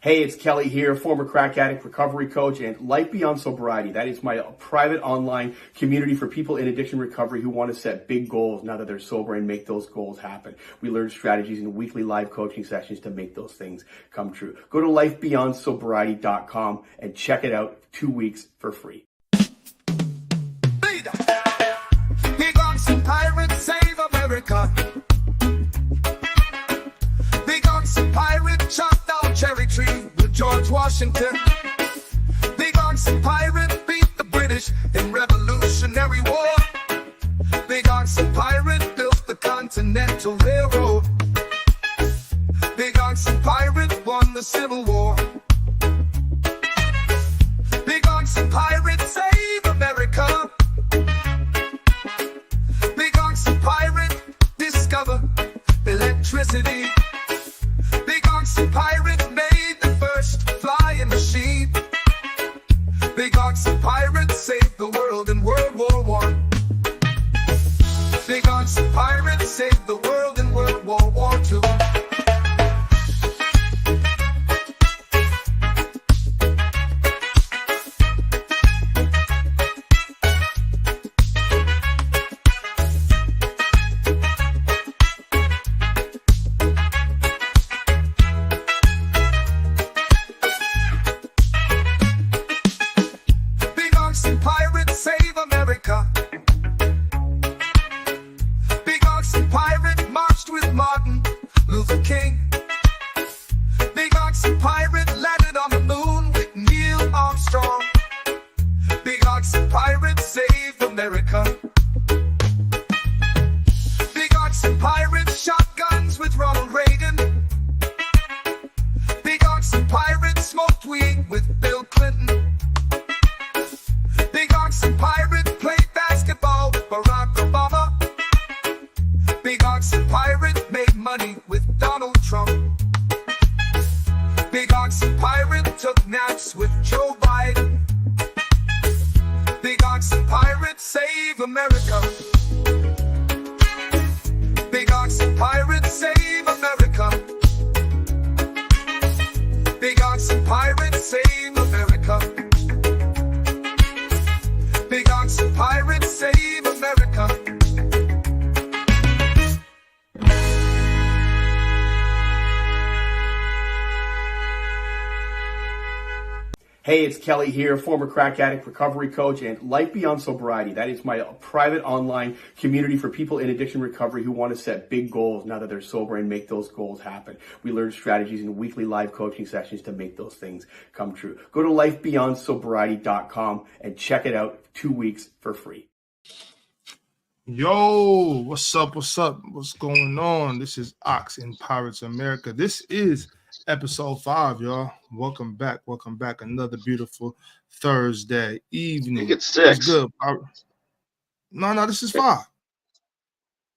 Hey, it's Kelly here, former crack addict, recovery coach, and Life Beyond Sobriety. That is my private online community for people in addiction recovery who want to set big goals now that they're sober and make those goals happen. We learn strategies in weekly live coaching sessions to make those things come true. Go to lifebeyondsobriety.com and check it out 2 weeks for free. Big ups and pirates save America. Big ups and pirates chopped down cherry tree with George Washington. Big ups and pirates beat the British in Revolutionary War. Big ups and pirates built the Continental Railroad. Big ups and pirates won the Civil War. Big ups and pirates save America. Big ups and pirates discover electricity. Big ox and pirate made the first flying machine. Big ox and pirate saved the world in World War I. Big ox and pirate saved the world in World War II. Pirates save America. Big ox and pirate marched with Martin Luther King. Big ox and pirate landed on the moon with Neil Armstrong. Big ox and pirate saved America. Big ox and pirate shot guns with Ronald Reagan. Big ox and pirate smoked weed with Bill Clinton. Big ox and pirate played basketball with Barack Obama. Big ox and pirate made money with Donald Trump. Big ox and pirate took naps with Joe Biden. Big ox and pirate save America. Big ox and pirate save America. Big ox and pirate save America. Big ox and pirates save America. Hey, it's Kelly here, former crack addict, recovery coach, and Life Beyond Sobriety. That is my private online community for people in addiction recovery who want to set big goals now that they're sober and make those goals happen. We learn strategies in weekly live coaching sessions to make those things come true. Go to lifebeyondsobriety.com and check it out 2 weeks for free. Yo, what's up? What's going on? This is Ox in Pirates America. This is episode 5, y'all. Welcome back. Another beautiful Thursday evening. I think it's 6. It's good. No, this is 5.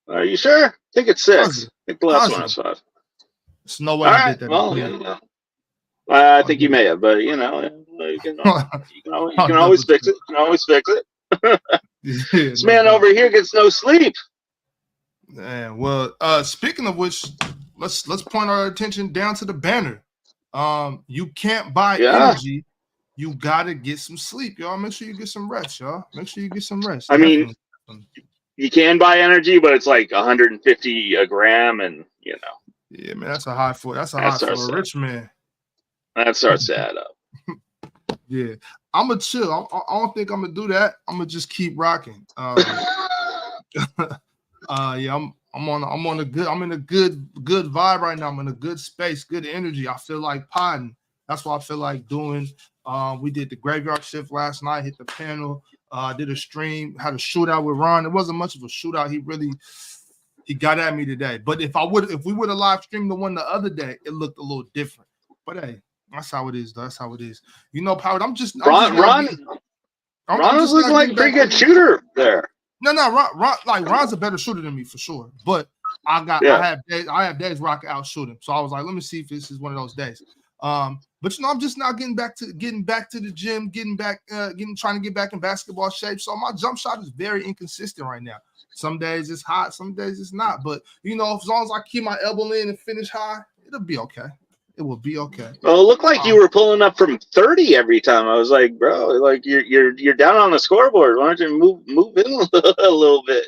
Are you sure? I think it's 6. I think the last one was 5. There's no way I did that. Well, I think you may have, but you can always fix it. This man over here gets no sleep. Yeah, well, speaking of which, let's point our attention down to the banner. You can't buy energy. You gotta get some sleep, y'all. Make sure you get some rest, y'all. I mean, you can buy energy, but it's like 150 a gram, and Yeah, man, that's a high for a rich man. That starts to add up. Yeah, I'm gonna chill. I don't think I'm gonna do that. I'm gonna just keep rocking. Yeah, I'm in a good vibe right now. I'm in a good space, good energy. I feel like podding. That's what I feel like doing. We did the graveyard shift last night, hit the panel, did a stream, had a shootout with Ron. It wasn't much of a shootout. He got at me today. But if we would have live streamed the one the other day, it looked a little different. But hey, that's how it is, though. That's how it is. Powered. Ron was looking like a pretty good shooter there. No, Ron's a better shooter than me for sure. But I have days where I can outshoot him. So I was like, let me see if this is one of those days. But I'm just now getting back to the gym, trying to get back in basketball shape. So my jump shot is very inconsistent right now. Some days it's hot, some days it's not. But as long as I keep my elbow in and finish high, it'll be okay. It will be okay. Well, it looked like you were pulling up from 30 every time. I was like, bro, like you're down on the scoreboard. Why don't you move in a little bit?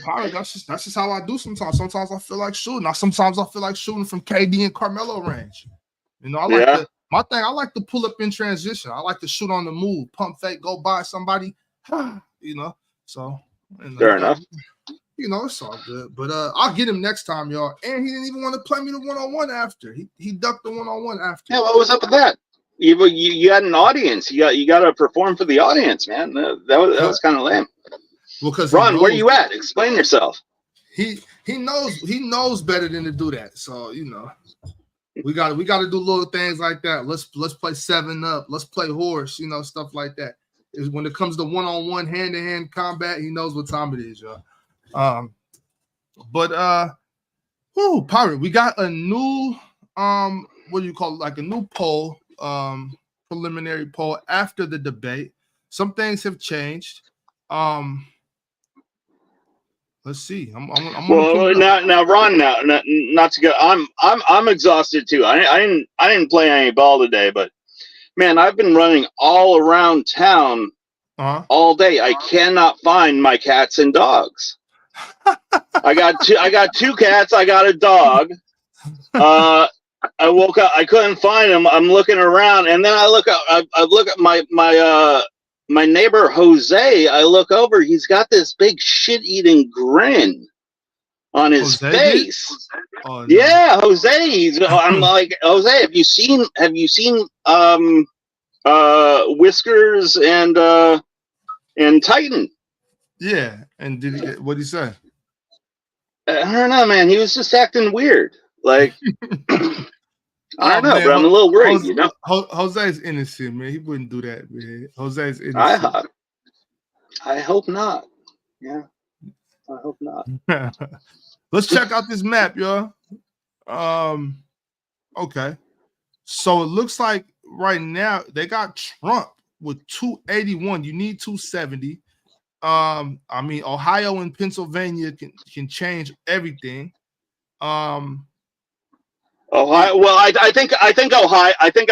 Probably that's just how I do sometimes. Sometimes I feel like shooting. Sometimes I feel like shooting from KD and Carmelo range. You know, I like to pull up in transition. I like to shoot on the move, pump fake, go by somebody. You know, so Fair enough. You know, it's all good. But I'll get him next time, y'all. And he didn't even want to play me the one-on-one after. He ducked the one-on-one after. Yeah, what was up with that? You had an audience. You got to perform for the audience, man. That was kind of lame. Because Ron, where you at? Explain yourself. He knows better than to do that. So you know, we got to do little things like that. Let's play 7-Up. Let's play horse. You know, stuff like that. Is when it comes to one-on-one, hand-to-hand combat, he knows what time it is, y'all. Pirate, we got a new what do you call it? Like a new poll, preliminary poll after the debate. Some things have changed. Let's see. Well, now, Ron, not to go. I'm exhausted too. I didn't play any ball today, but man, I've been running all around town all day. I cannot find my cats and dogs. I got two cats. I got a dog. I woke up. I couldn't find him. I'm looking around, and then I look at my neighbor Jose. I look over. He's got this big shit-eating grin on his face. Oh, no. Yeah, Jose. I'm like, Jose. Have you seen Whiskers and Titan? Yeah, and what did he say? I don't know, man. He was just acting weird. Like, I don't know, man, but I'm a little worried, you know? Jose's innocent, man. He wouldn't do that, man. Jose's innocent. I hope not. Yeah, I hope not. Let's check out this map, y'all. Okay. So it looks like right now they got Trump with 281. You need 270. I mean, Ohio and Pennsylvania can change everything. Ohio. Well, I think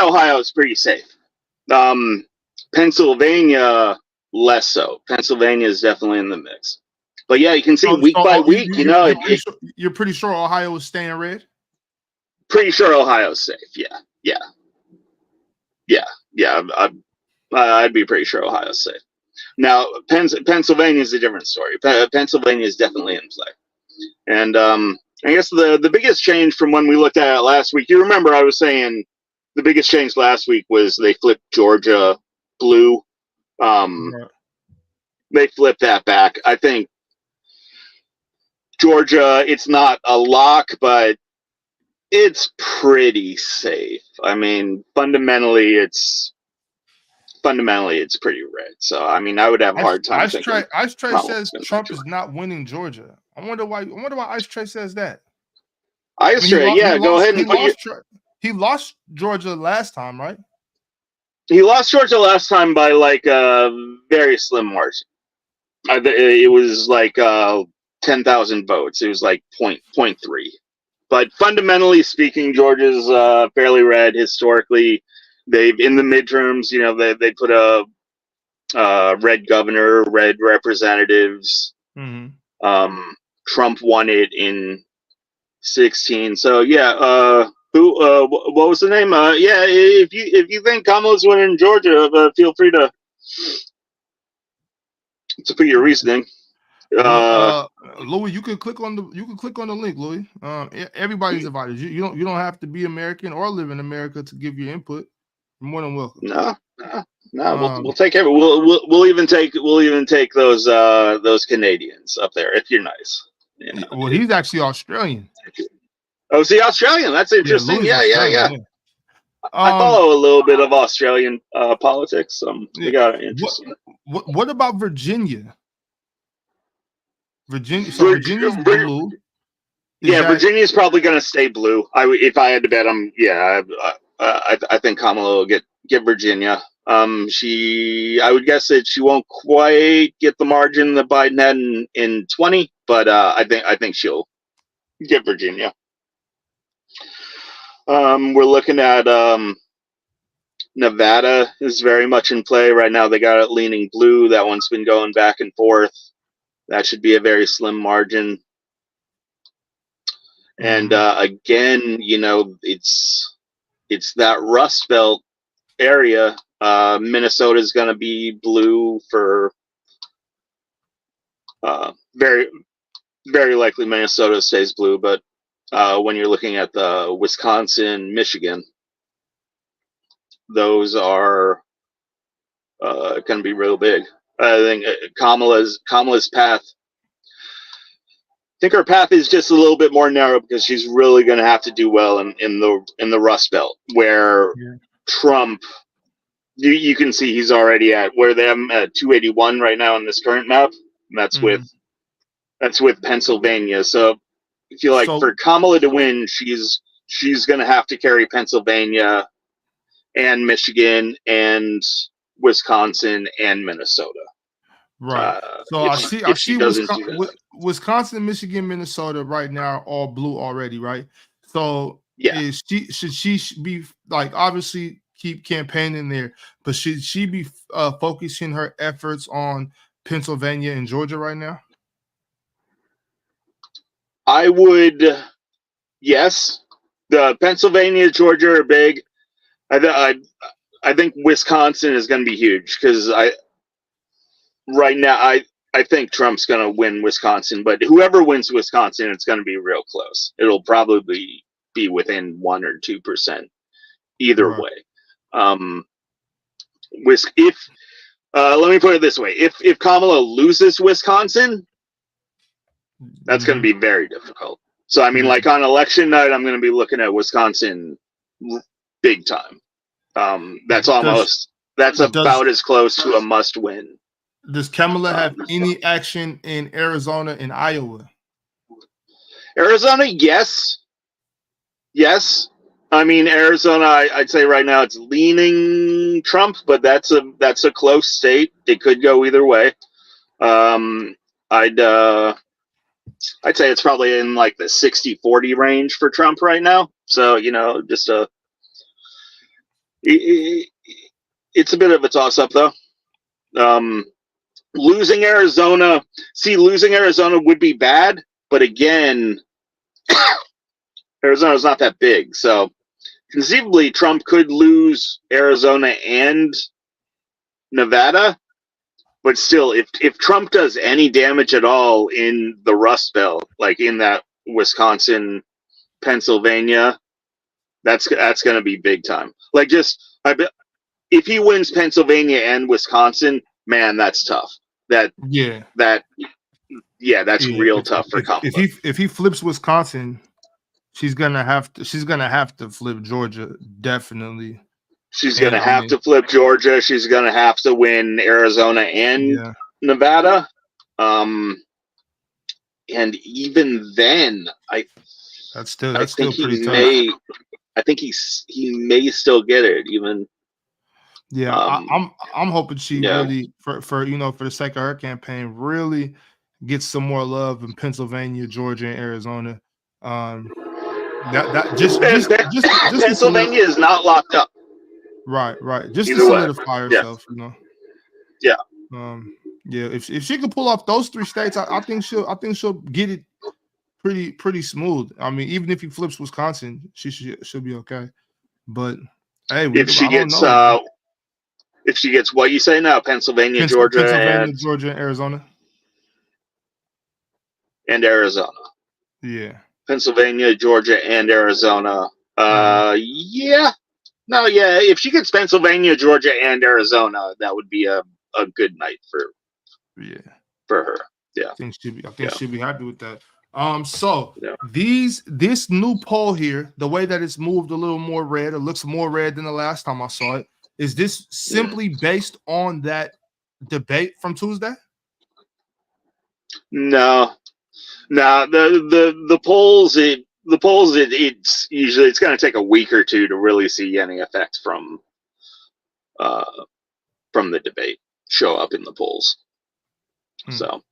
Ohio is pretty safe. Pennsylvania less so. Pennsylvania is definitely in the mix. But yeah, you can see week by week. You're pretty sure Ohio is staying red. Pretty sure Ohio's safe. Yeah. I'd be pretty sure Ohio's safe. Now, Pennsylvania is a different story. Pennsylvania is definitely in play. And I guess the biggest change from when we looked at it last week, you remember I was saying the biggest change last week was they flipped Georgia blue. They flipped that back. I think Georgia, it's not a lock, but it's pretty safe. I mean, fundamentally, it's pretty red. So, I mean, I would have a hard time. Ice Tray says Trump is not winning Georgia. I wonder why Ice Tray says that. Ice Tray, go ahead and he lost Georgia last time, right? He lost Georgia last time by like a very slim margin. It was like 10,000 votes. It was like 0.3. But fundamentally speaking, Georgia's fairly red historically. They've in the midterms, you know, they put a red governor, red representatives. Mm-hmm. Trump won it in 2016. So yeah, what was the name? Yeah, if you think Kamala's winning Georgia, feel free to put your reasoning. Louis, you can click on the link, Louis. Everybody's invited. You don't have to be American or live in America to give your input. You're more than welcome. No. We'll take every. We'll even take those Canadians up there if you're nice. You know? Well, he's actually Australian. Oh, is he Australian? That's interesting. Yeah. I follow a little bit of Australian politics. We got it interesting. What about Virginia? Virginia's blue. Virginia's probably going to stay blue. If I had to bet, I think Kamala will get Virginia. I would guess that she won't quite get the margin that Biden had in 20, but I think she'll get Virginia. We're looking at Nevada is very much in play right now. They got it leaning blue. That one's been going back and forth. That should be a very slim margin. And again, it's that Rust Belt area. Minnesota is going to be blue for very, very likely Minnesota stays blue. But when you're looking at the Wisconsin, Michigan, those are going to be real big. I think Kamala's path. I think her path is just a little bit more narrow because she's really going to have to do well in the Rust Belt, where Trump, you can see he's already at where them at 281 right now in this current map. And that's with Pennsylvania. So I feel like for Kamala to win, she's going to have to carry Pennsylvania and Michigan and Wisconsin and Minnesota. Right. So I see Wisconsin, Michigan, Minnesota right now are all blue already, right? So should she be like, obviously keep campaigning there, but should she be focusing her efforts on Pennsylvania and Georgia right now? I would, yes. The Pennsylvania, Georgia are big. I think Wisconsin is going to be huge because right now I think Trump's going to win Wisconsin, but whoever wins Wisconsin, it's going to be real close. It'll probably be within 1 or 2% either way. If let me put it this way: if Kamala loses Wisconsin, that's going to be very difficult. So I mean, like on election night, I'm going to be looking at Wisconsin big time. That's about as close to a must win. Does Kamala have any action in Arizona and Iowa? Arizona, yes. I mean, Arizona, I'd say right now it's leaning Trump, but that's a close state. It could go either way. I'd say it's probably in like the 60-40 range for Trump right now. So, just it's a bit of a toss up though. Losing Arizona would be bad, but again, Arizona's not that big. So conceivably Trump could lose Arizona and Nevada, but still, if Trump does any damage at all in the Rust Belt, like in that Wisconsin, Pennsylvania, that's going to be big time. Like if he wins Pennsylvania and Wisconsin, man, that's tough. That's real tough for Kamala. If he flips Wisconsin, she's gonna have to flip Georgia, definitely. She's gonna have to flip Georgia. She's gonna have to win Arizona and Nevada. And even then, that's still pretty tough. I think he may still get it even. Yeah, I'm hoping she really for the sake of her campaign really gets some more love in Pennsylvania, Georgia, and Arizona. Just Pennsylvania is not locked up. Right. Just to solidify herself, Yeah. If she could pull off those 3 states, I think she'll get it pretty smooth. I mean, even if he flips Wisconsin, she'll be okay. But hey, if she gets what you say now, Pennsylvania, Georgia, and Arizona. And Arizona. Yeah. Pennsylvania, Georgia, and Arizona. If she gets Pennsylvania, Georgia, and Arizona, that would be a good night for her. Yeah. I think she'd be happy with that. This new poll here, the way that it's moved a little more red, it looks more red than the last time I saw it. Is this simply based on that debate from Tuesday? No. The polls. It's usually going to take a week or two to really see any effect from the debate show up in the polls. So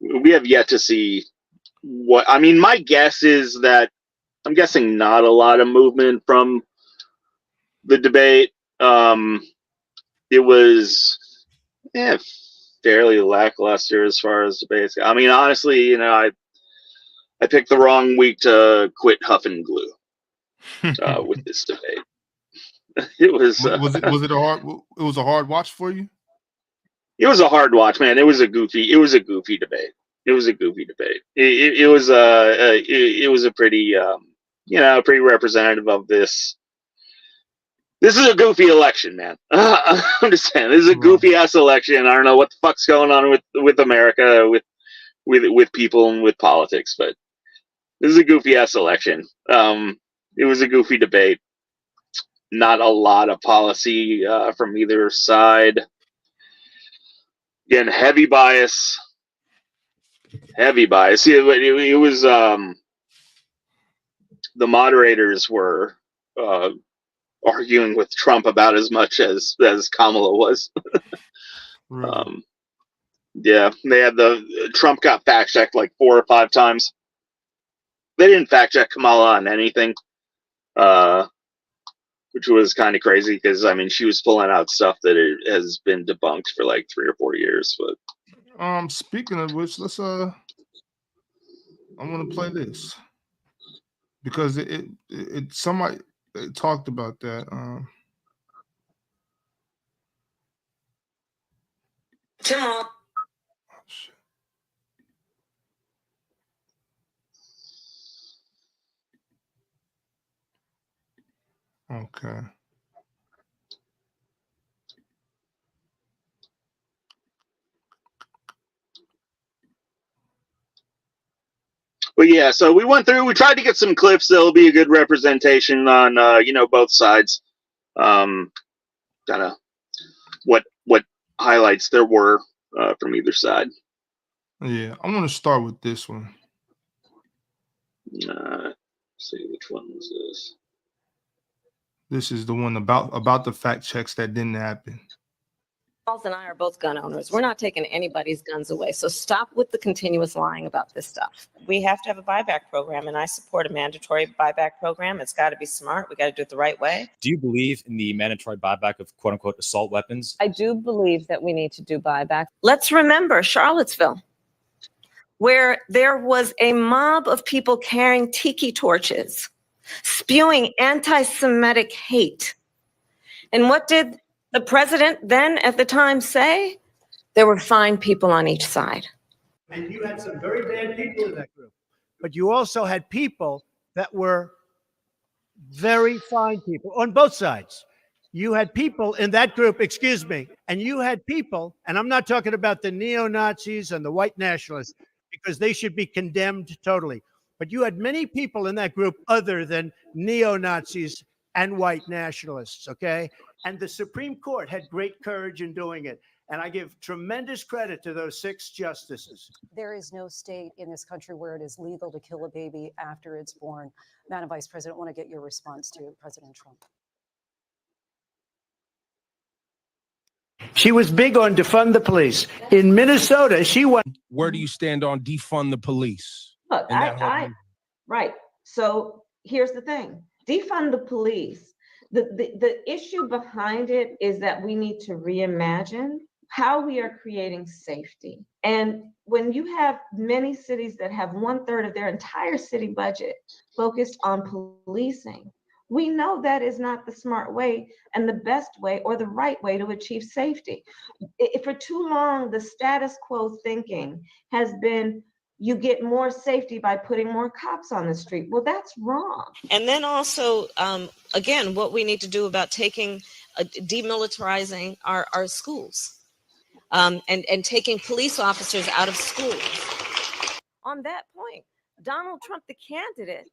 we have yet to see what. I mean, my guess is that I'm guessing not a lot of movement from the debate. It was fairly lackluster as far as debates go. I mean, honestly, you know, I picked the wrong week to quit huffing glue with this debate. It was was it a hard watch for you? It was a hard watch, man. It was a goofy debate. It was a goofy debate. It was a pretty pretty representative of this. This is a goofy election, man. I'm just saying, this is a goofy ass election. I don't know what the fuck's going on with America, with people and with politics, but this is a goofy ass election. It was a goofy debate. Not a lot of policy from either side. Again, heavy bias. It was the moderators were arguing with Trump about as much as Kamala was. Really? Yeah, they had Trump got fact checked like 4 or 5 times. They didn't fact check Kamala on anything, which was kind of crazy because I mean she was pulling out stuff that has been debunked for like 3 or 4 years. But speaking of which, let's I want to play this because somebody talked about that. Tom. Okay. But yeah, so we went through. We tried to get some clips that'll be a good representation on both sides. Kind of what highlights there were from either side. Yeah, I'm gonna start with this one. Let's see, which one was this? This is the one about the fact checks that didn't happen. Charles and I are both gun owners. We're not taking anybody's guns away. So stop with the continuous lying about this stuff. We have to have a buyback program, and I support a mandatory buyback program. It's got to be smart. We got to do it the right way. Do you believe in the mandatory buyback of quote unquote assault weapons? I do believe that we need to do buyback. Let's remember Charlottesville, where there was a mob of people carrying tiki torches, spewing anti-Semitic hate. And what did the president then at the time say? There were fine people on each side. And you had some very bad people in that group. But you also had people that were very fine people on both sides. You had people in that group, excuse me, and you had people, and I'm not talking about the neo-Nazis and the white nationalists, because they should be condemned totally. But you had many people in that group other than neo-Nazis and white nationalists, okay? And the Supreme Court had great courage in doing it. And I give tremendous credit to those 6 justices. There is no state in this country where it is legal to kill a baby after it's born. Madam Vice President, I want to get your response to President Trump. She was big on defund the police. In Minnesota, she went. Where do you stand on defund the police? Look, right. So here's the thing. Defund the police. The issue behind it is that we need to reimagine how we are creating safety. And when you have many cities that have 1/3 of their entire city budget focused on policing, we know that is not the smart way and the best way or the right way to achieve safety. For too long, the status quo thinking has been you get more safety by putting more cops on the street. Well, that's wrong. And then also, again, what we need to do about demilitarizing our schools and taking police officers out of schools. On that point, Donald Trump, the candidate,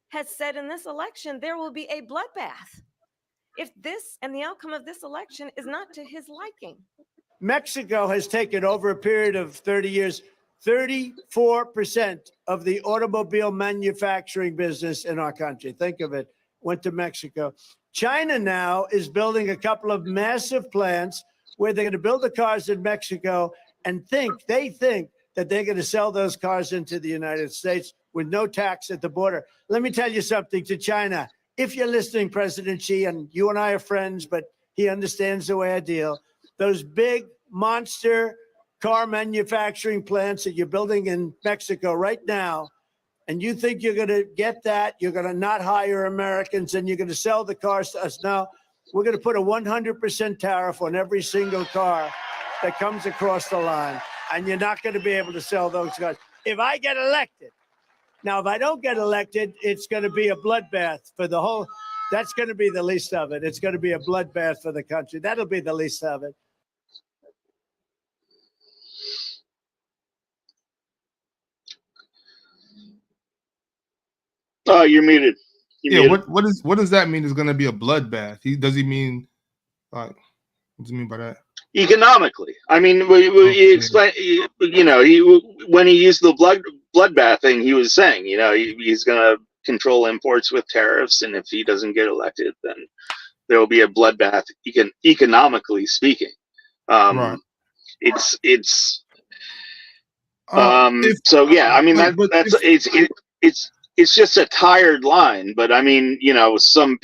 has said in this election, there will be a bloodbath if this and the outcome of this election is not to his liking. Mexico has taken over a period of 30 years, 34% of the automobile manufacturing business in our country. Think of it, went to Mexico. China now is building a couple of massive plants where they're going to build the cars in Mexico and they think that they're going to sell those cars into the United States. with no tax at the border. Let me tell you something to China. If you're listening, President Xi, and you and I are friends, but he understands the way I deal, those big monster car manufacturing plants that you're building in Mexico right now, and you think you're going to get that, you're going to not hire Americans, and you're going to sell the cars to us. Now, we're going to put a 100% tariff on every single car that comes across the line, and you're not going to be able to sell those cars. If I get elected, now, if I don't get elected, it's going to be a bloodbath for the whole, that's going to be the least of it. It's going to be a bloodbath for the country. That'll be the least of it. Oh, you're muted. You're muted. What does that mean? Is going to be a bloodbath? Does he mean like? What does he mean by that? Economically, I mean, he explained. You know, when he used the bloodbath thing, he was saying, you know, he's going to control imports with tariffs, and if he doesn't get elected, then there will be a bloodbath. Economically speaking, Right. So yeah, I mean it's just a tired line, but I mean, you know, some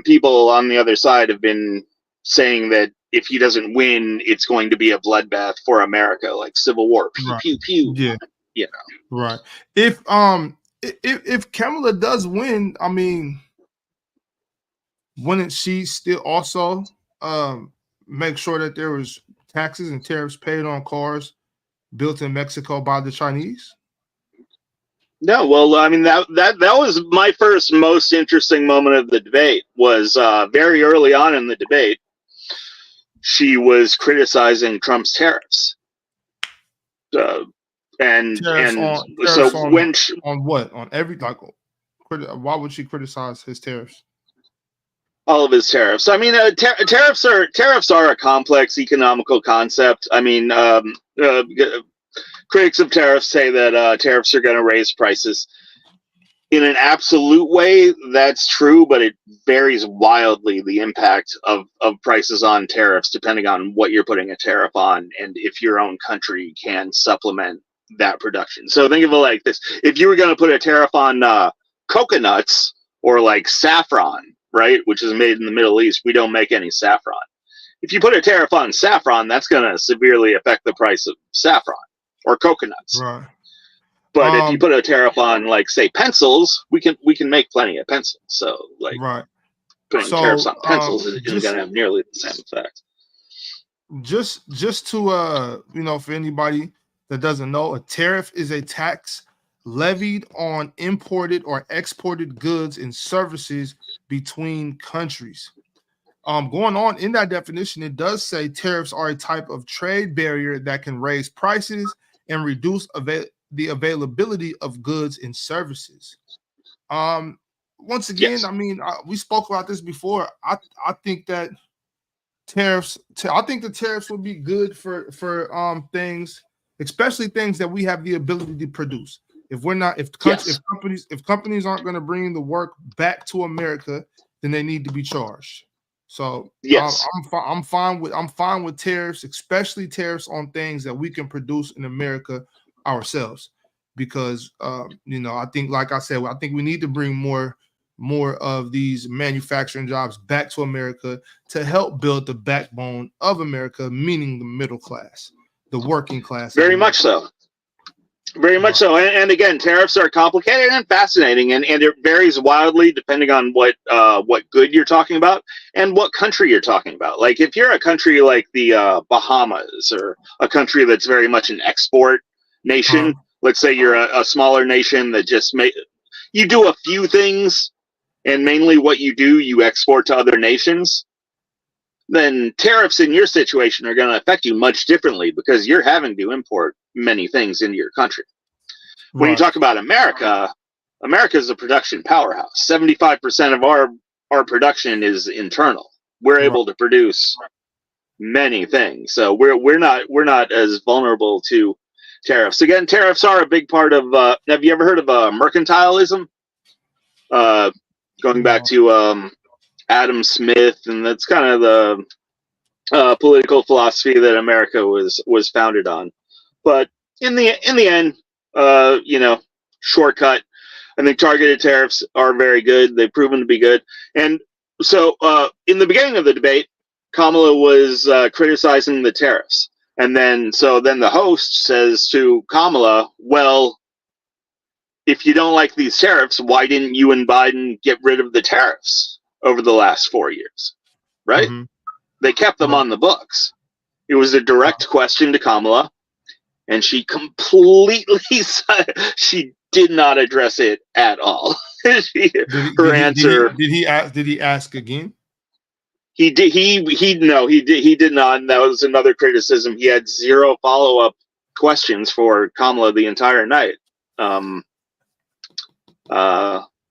people on the other side have been saying that if he doesn't win, it's going to be a bloodbath for America, like Civil War. Pew Right. pew pew. Yeah. You know. Right. If Kamala does win, I mean, wouldn't she still also make sure that there was taxes and tariffs paid on cars built in Mexico by the Chinese? No, well, I mean that was my first most interesting moment of the debate. Was very early on in the debate, she was criticizing Trump's tariffs, on what, on every, like, why would she criticize his tariffs? All of his tariffs. I mean, tariffs are a complex economical concept. I mean, critics of tariffs say that tariffs are going to raise prices. In an absolute way, that's true, but it varies wildly, the impact of prices on tariffs, depending on what you're putting a tariff on and if your own country can supplement that production. So think of it like this. If you were going to put a tariff on coconuts or like saffron, right, which is made in the Middle East, we don't make any saffron. If you put a tariff on saffron, that's going to severely affect the price of saffron or coconuts. Right. But if you put a tariff on, like, say, pencils, we can make plenty of pencils. So, like, putting tariffs on pencils isn't going to have nearly the same effect. Just to you know, for anybody that doesn't know, a tariff is a tax levied on imported or exported goods and services between countries. Going on in that definition, it does say tariffs are a type of trade barrier that can raise prices and reduce the availability of goods and services. Once again, yes. I mean, we spoke about this before. I think that tariffs. I think the tariffs would be good for things, especially things that we have the ability to produce. If companies aren't going to bring the work back to America, then they need to be charged. So yes, I'm fine with tariffs, especially tariffs on things that we can produce in America ourselves, because you know, I think, like I said, I think we need to bring more of these manufacturing jobs back to America to help build the backbone of America, meaning the middle class, the working class. Very much so. Very much so. And again, tariffs are complicated and fascinating, and it varies wildly depending on what good you're talking about and what country you're talking about. Like, if you're a country like the Bahamas, or a country that's very much an export nation, let's say you're a smaller nation that just you do a few things, and mainly what you export to other nations, then tariffs in your situation are going to affect you much differently, because you're having to import many things into your country. When you talk about America, America is a production powerhouse. 75% of our production is internal. We're able to produce many things, so we're not as vulnerable to tariffs. Again, tariffs are a big part of. Have you ever heard of mercantilism? Going back to Adam Smith, and that's kind of the political philosophy that America was founded on. But in the end, you know, shortcut, I think targeted tariffs are very good. They've proven to be good. And so in the beginning of the debate, Kamala was criticizing the tariffs. And then the host says to Kamala, well, if you don't like these tariffs, why didn't you and Biden get rid of the tariffs over the last 4 years? Right? Mm-hmm. They kept them on the books. It was a direct question to Kamala, and she completely she did not address it at all. Her answer. Did he ask again? He did. He did not. And that was another criticism. He had zero follow-up questions for Kamala the entire night,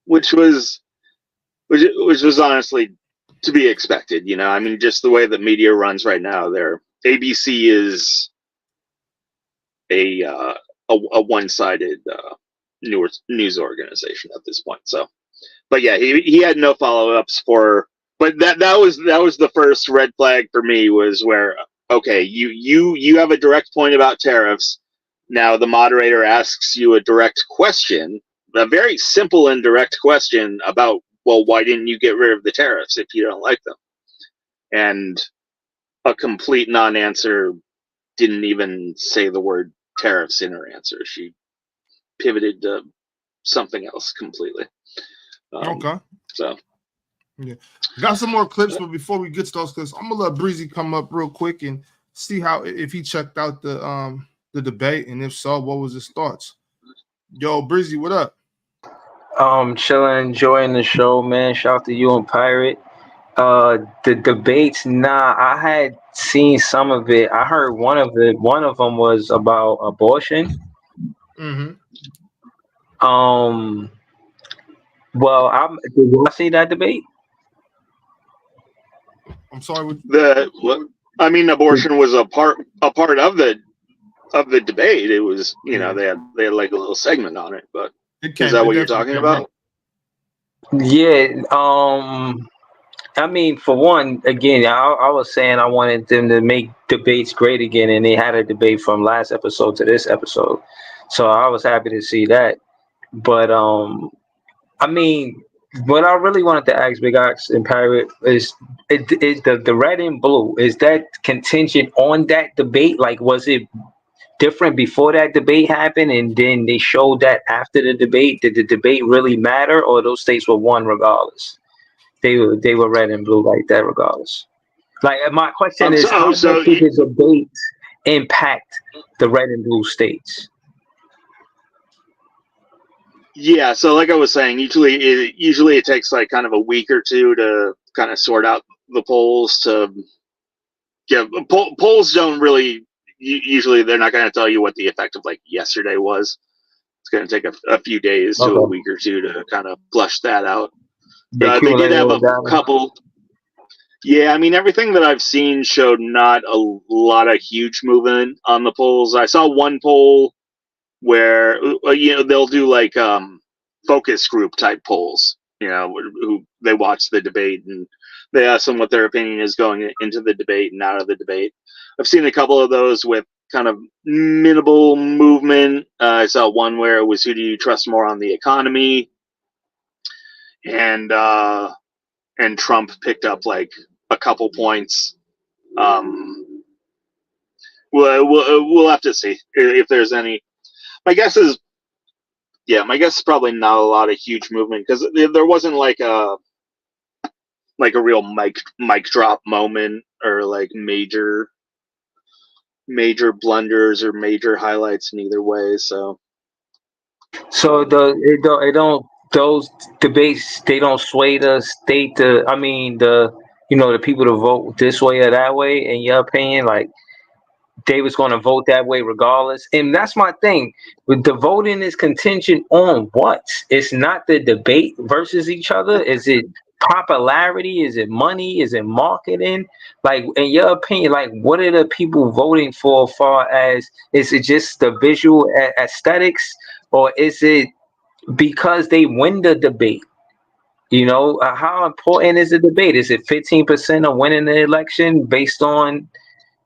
which was honestly to be expected. You know, I mean, just the way that media runs right now. ABC is a one-sided news organization at this point. So, but yeah, he had no follow-ups for. But that was the first red flag for me, was where, okay, you have a direct point about tariffs. Now the moderator asks you a direct question, a very simple and direct question about, well, why didn't you get rid of the tariffs if you don't like them? And a complete non-answer, didn't even say the word tariffs in her answer. She pivoted to something else completely. Okay. So. Yeah, got some more clips, but before we get to those clips, I'm gonna let Breezy come up real quick and see if he checked out the debate, and if so, what was his thoughts. Yo, Breezy, what up? Chilling, enjoying the show, man. Shout out to you and Pirate. The debates, I had seen some of it. I heard one of them was about abortion. Mm-hmm. Well, did you see that debate? I'm sorry. I mean, abortion was a part of the debate. It was, you know, they had like a little segment on it. But is that what you're talking about? Yeah. I mean, for one, again, I was saying I wanted them to make debates great again, and they had a debate from last episode to this episode, so I was happy to see that. But I mean, what I really wanted to ask Big Ox and Pirate is the red and blue, is that contingent on that debate? Like, was it different before that debate happened, and then they showed that after the debate? Did the debate really matter, or those states were won regardless? They were red and blue like that regardless. Like, my question is, how much did the debate impact the red and blue states? Yeah, so like I was saying, usually it takes like kind of a week or two to kind of sort out the polls. Polls don't really, usually they're not going to tell you what the effect of like yesterday was. It's going to take a few days to a week or two to kind of flush that out. They did have a couple. Yeah, I mean, everything that I've seen showed not a lot of huge movement on the polls. I saw one poll where, you know, they'll do like focus group type polls, you know, who they watch the debate and they ask them what their opinion is going into the debate and out of the debate. I've seen a couple of those with kind of minimal movement. I saw one where it was, who do you trust more on the economy? And Trump picked up like a couple points. We'll have to see if there's any. My guess is probably not a lot of huge movement, because there wasn't like a real mic drop moment, or like major blunders or major highlights in either way. So those debates, they don't sway the state the people to vote this way or that way, in your opinion? Like, they was going to vote that way regardless? And that's my thing. With the voting is contingent on what? It's not the debate versus each other. Is it popularity? Is it money? Is it marketing? Like, in your opinion, like, what are the people voting for, far as, is it just the visual aesthetics, or is it because they win the debate? You know, how important is the debate? Is it 15% of winning the election based on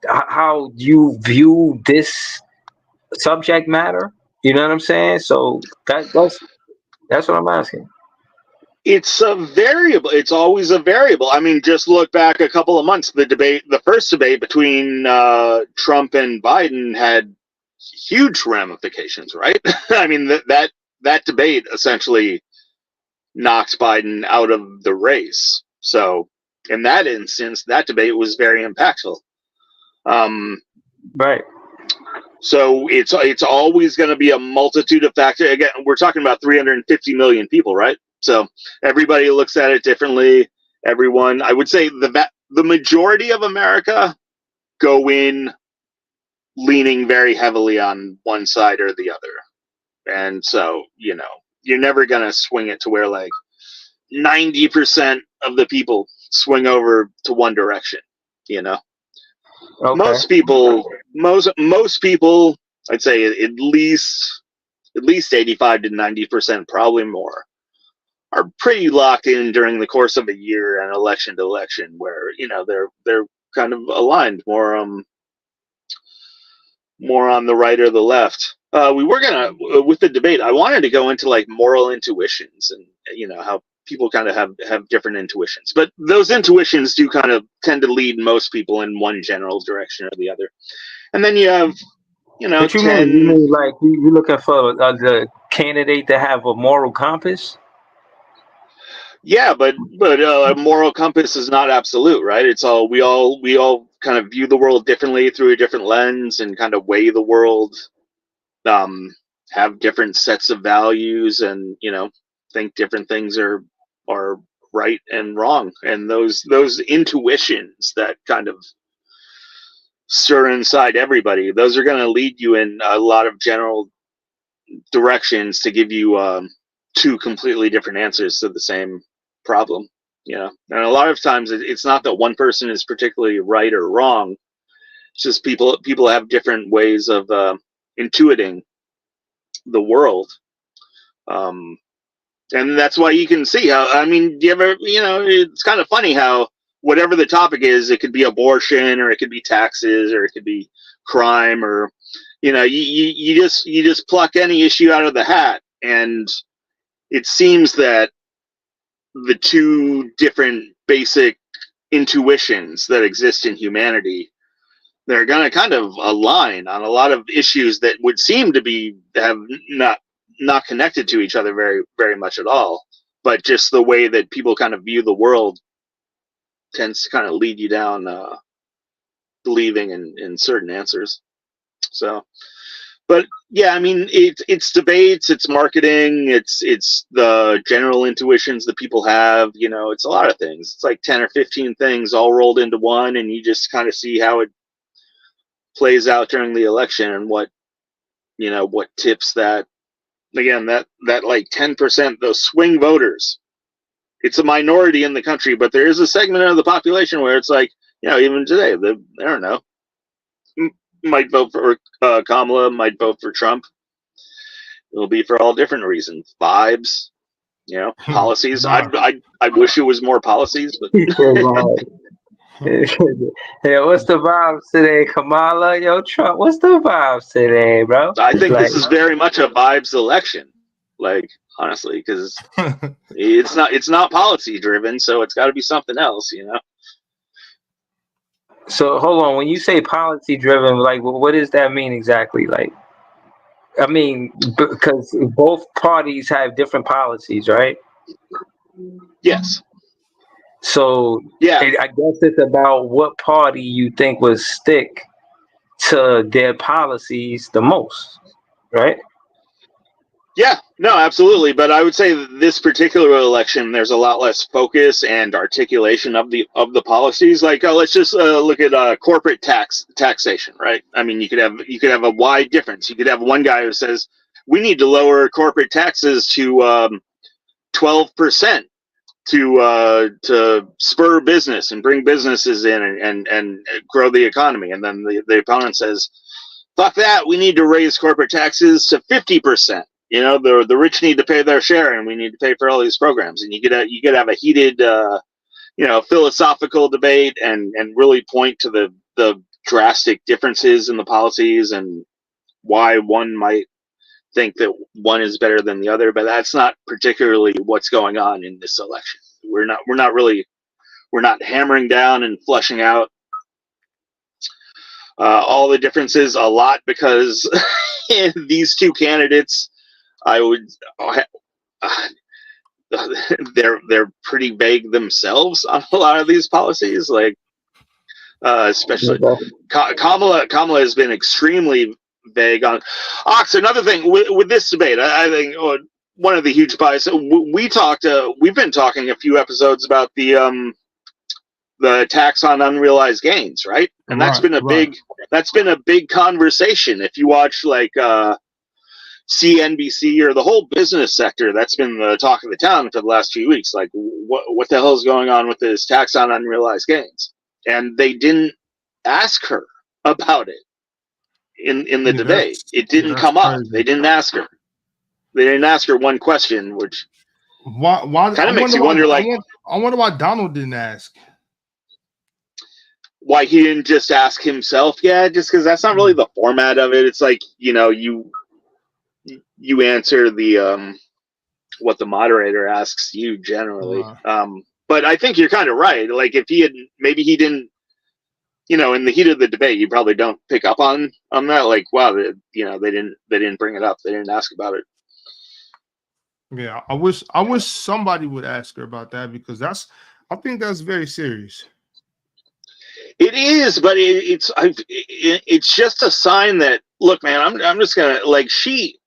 how you view this subject matter? You know what I'm saying? So that's That's what I'm asking. It's a variable. It's always a variable. I mean, just look back a couple of months. The first debate between Trump and Biden had huge ramifications, right? I mean, that debate essentially knocked Biden out of the race. So, in that instance, that debate was very impactful. Right. So it's always going to be a multitude of factors. Again, we're talking about 350 million people, right? So everybody looks at it differently. Everyone, I would say the majority of America go in leaning very heavily on one side or the other. And so, you're never going to swing it to where like 90% of the people swing over to one direction, Okay. Most people, I'd say at least 85 to 90%, probably more, are pretty locked in during the course of a year and election to election, where they're kind of aligned more on the right or the left. We were gonna with the debate. I wanted to go into like moral intuitions and how people kind of have different intuitions, but those intuitions do kind of tend to lead most people in one general direction or the other. And then you have What you mean? You mean like you looking for the candidate to have a moral compass? Yeah, but a moral compass is not absolute, right? It's all we all kind of view the world differently through a different lens and kind of weigh the world, have different sets of values, and think different things are right and wrong, and those intuitions that kind of stir inside everybody, those are going to lead you in a lot of general directions to give you two completely different answers to the same problem. And a lot of times it's not that one person is particularly right or wrong. It's just people have different ways of intuiting the world, and that's why you can see how, I mean, do you ever, it's kind of funny how whatever the topic is, it could be abortion, or it could be taxes, or it could be crime, or you just pluck any issue out of the hat, and it seems that the two different basic intuitions that exist in humanity, they're going to kind of align on a lot of issues that would seem to have not connected to each other very, very much at all. But just the way that people kind of view the world tends to kind of lead you down believing in certain answers. So, but yeah, I mean, it's debates, it's marketing, it's the general intuitions that people have. It's a lot of things. It's like 10 or 15 things all rolled into one, and you just kind of see how it plays out during the election, and what tips that. Again, that like 10%, those swing voters. It's a minority in the country, but there is a segment of the population where it's like, even today, I don't know, might vote for Kamala, might vote for Trump. It'll be for all different reasons, vibes, policies. I wish it was more policies, but yeah, what's the vibes today, Kamala? Yo, Trump, what's the vibes today, bro? I think this is very much a vibes election, like, honestly, because it's not policy driven, so it's got to be something else, So hold on, when you say policy driven, like, what does that mean exactly? Like, I mean, because both parties have different policies, right? Yes. So yeah, I guess it's about what party you think would stick to their policies the most, right? Yeah, no, absolutely. But I would say that this particular election, there's a lot less focus and articulation of the policies. Like, let's just look at corporate taxation, right? I mean, you could have a wide difference. You could have one guy who says we need to lower corporate taxes to 12%. To spur business and bring businesses in and grow the economy. And then the opponent says, fuck that, we need to raise corporate taxes to 50%. The rich need to pay their share, and we need to pay for all these programs. And you could have a heated philosophical debate and really point to the drastic differences in the policies and why one might think that one is better than the other, but that's not particularly what's going on in this election. We're not hammering down and fleshing out all the differences a lot, because these two candidates, I would, they're pretty vague themselves on a lot of these policies. Like, especially Kamala has been extremely vague on. Ox, another thing with this debate, I think one of the huge bias. We've been talking a few episodes about the tax on unrealized gains, right? And that's been a big conversation. If you watch like CNBC or the whole business sector, that's been the talk of the town for the last few weeks. Like, what the hell is going on with this tax on unrealized gains? And they didn't ask her about it in the debate. It didn't come up. Crazy. They didn't ask her. They didn't ask her one question, which why kind of makes you wonder. I wonder why Donald didn't ask. Why he didn't just ask himself? Yeah, just because that's not really the format of it. It's like, you answer the what the moderator asks you generally. But I think you're kind of right. Like, if maybe he didn't, in the heat of the debate, you probably don't pick up on that. Like, wow, they didn't bring it up. They didn't ask about it. Yeah, I wish somebody would ask her about that, because I think that's very serious. It is, but it's just a sign that, look, man, I'm just gonna, like, she's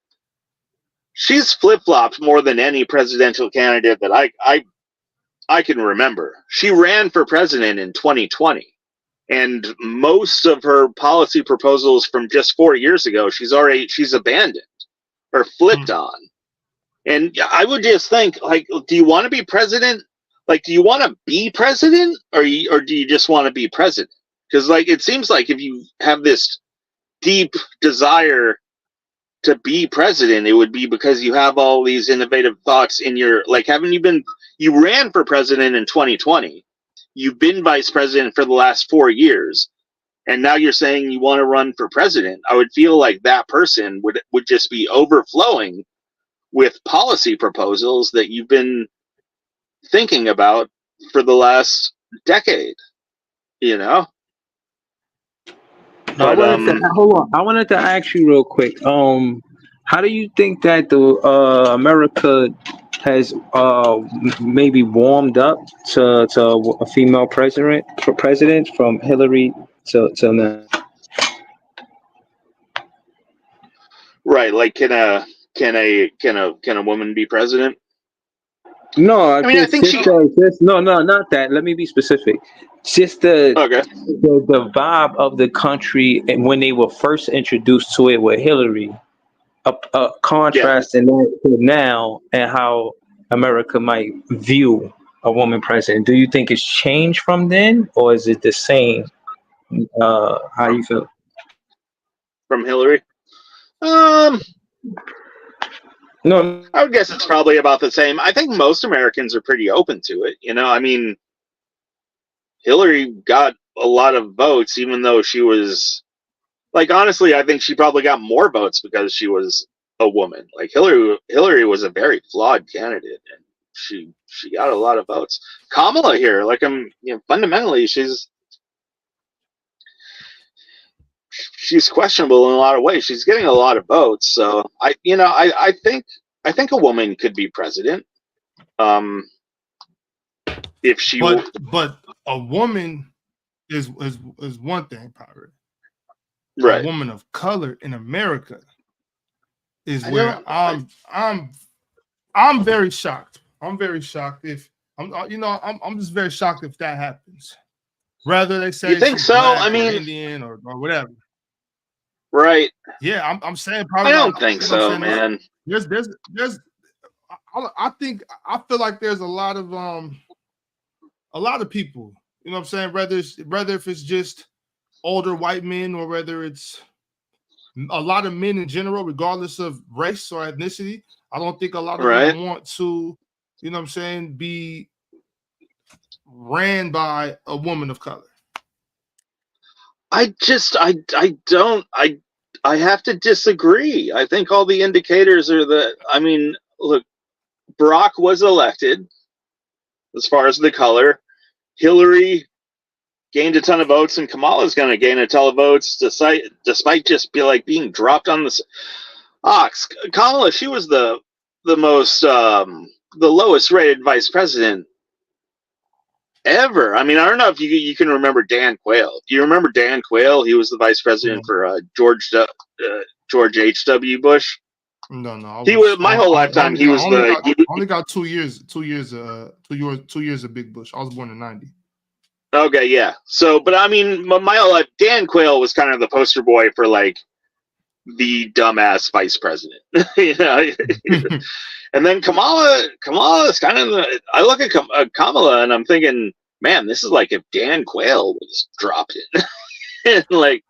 flip-flopped more than any presidential candidate that I can remember. She ran for president in 2020, and most of her policy proposals from just 4 years ago, she's abandoned or flipped on. And I would just think, like, do you want to be president? Like, do you want to be president, or do you just want to be president? Because, like, it seems like if you have this deep desire to be president, it would be because you have all these innovative thoughts in your, like, you ran for president in 2020. You've been vice president for the last 4 years, and now you're saying you want to run for president. I would feel like that person would just be overflowing with policy proposals that you've been thinking about for the last decade, But, hold on. I wanted to ask you real quick. How do you think that the America has maybe warmed up to a female president from Hillary to now? Right, like, can a woman be president? No, I mean, I think no, not that. Let me be specific. Just the vibe of the country, and when they were first introduced to it with Hillary, contrasting that to now, and how America might view a woman president. Do you think it's changed from then, or is it the same? How do you feel? From Hillary? No, I would guess it's probably about the same. I think most Americans are pretty open to it. I mean, Hillary got a lot of votes, even though she was, like, honestly, I think she probably got more votes because she was a woman. Like, Hillary was a very flawed candidate, and she got a lot of votes. Kamala here, like, fundamentally, she's questionable in a lot of ways. She's getting a lot of votes, so I think a woman could be president. If she, but a woman is one thing, Pirate. Right. A woman of color in America is where I'm very shocked. I'm very shocked if I'm just very shocked if that happens. Rather they say, you think so? I mean, Indian or whatever. Right. Yeah, I'm saying probably. I don't think so, man. There's I feel like there's a lot of people, you know what I'm saying, whether if it's just older white men or whether it's a lot of men in general, regardless of race or ethnicity. I don't think a lot of them want to, you know what I'm saying, be ran by a woman of color. I I have to disagree. I think all the indicators are that. I mean, look, Barack was elected as far as the color. Hillary gained a ton of votes, and Kamala's going to gain a ton of votes despite just being dropped on the ox. Kamala, she was the most the lowest rated vice president ever. I mean, I don't know if you can remember Dan Quayle. Do you remember Dan Quayle? He was the vice president for George H.W. Bush. No. He was my whole lifetime. He was only got 2 years. 2 years. 2 years of Big Bush. I was born in '90. Okay, yeah. So, but I mean, my whole life, Dan Quayle was kind of the poster boy for like the dumbass vice president. You know? And then Kamala is kind of I look at Kamala and I'm thinking, man, this is like if Dan Quayle was dropped in. Like,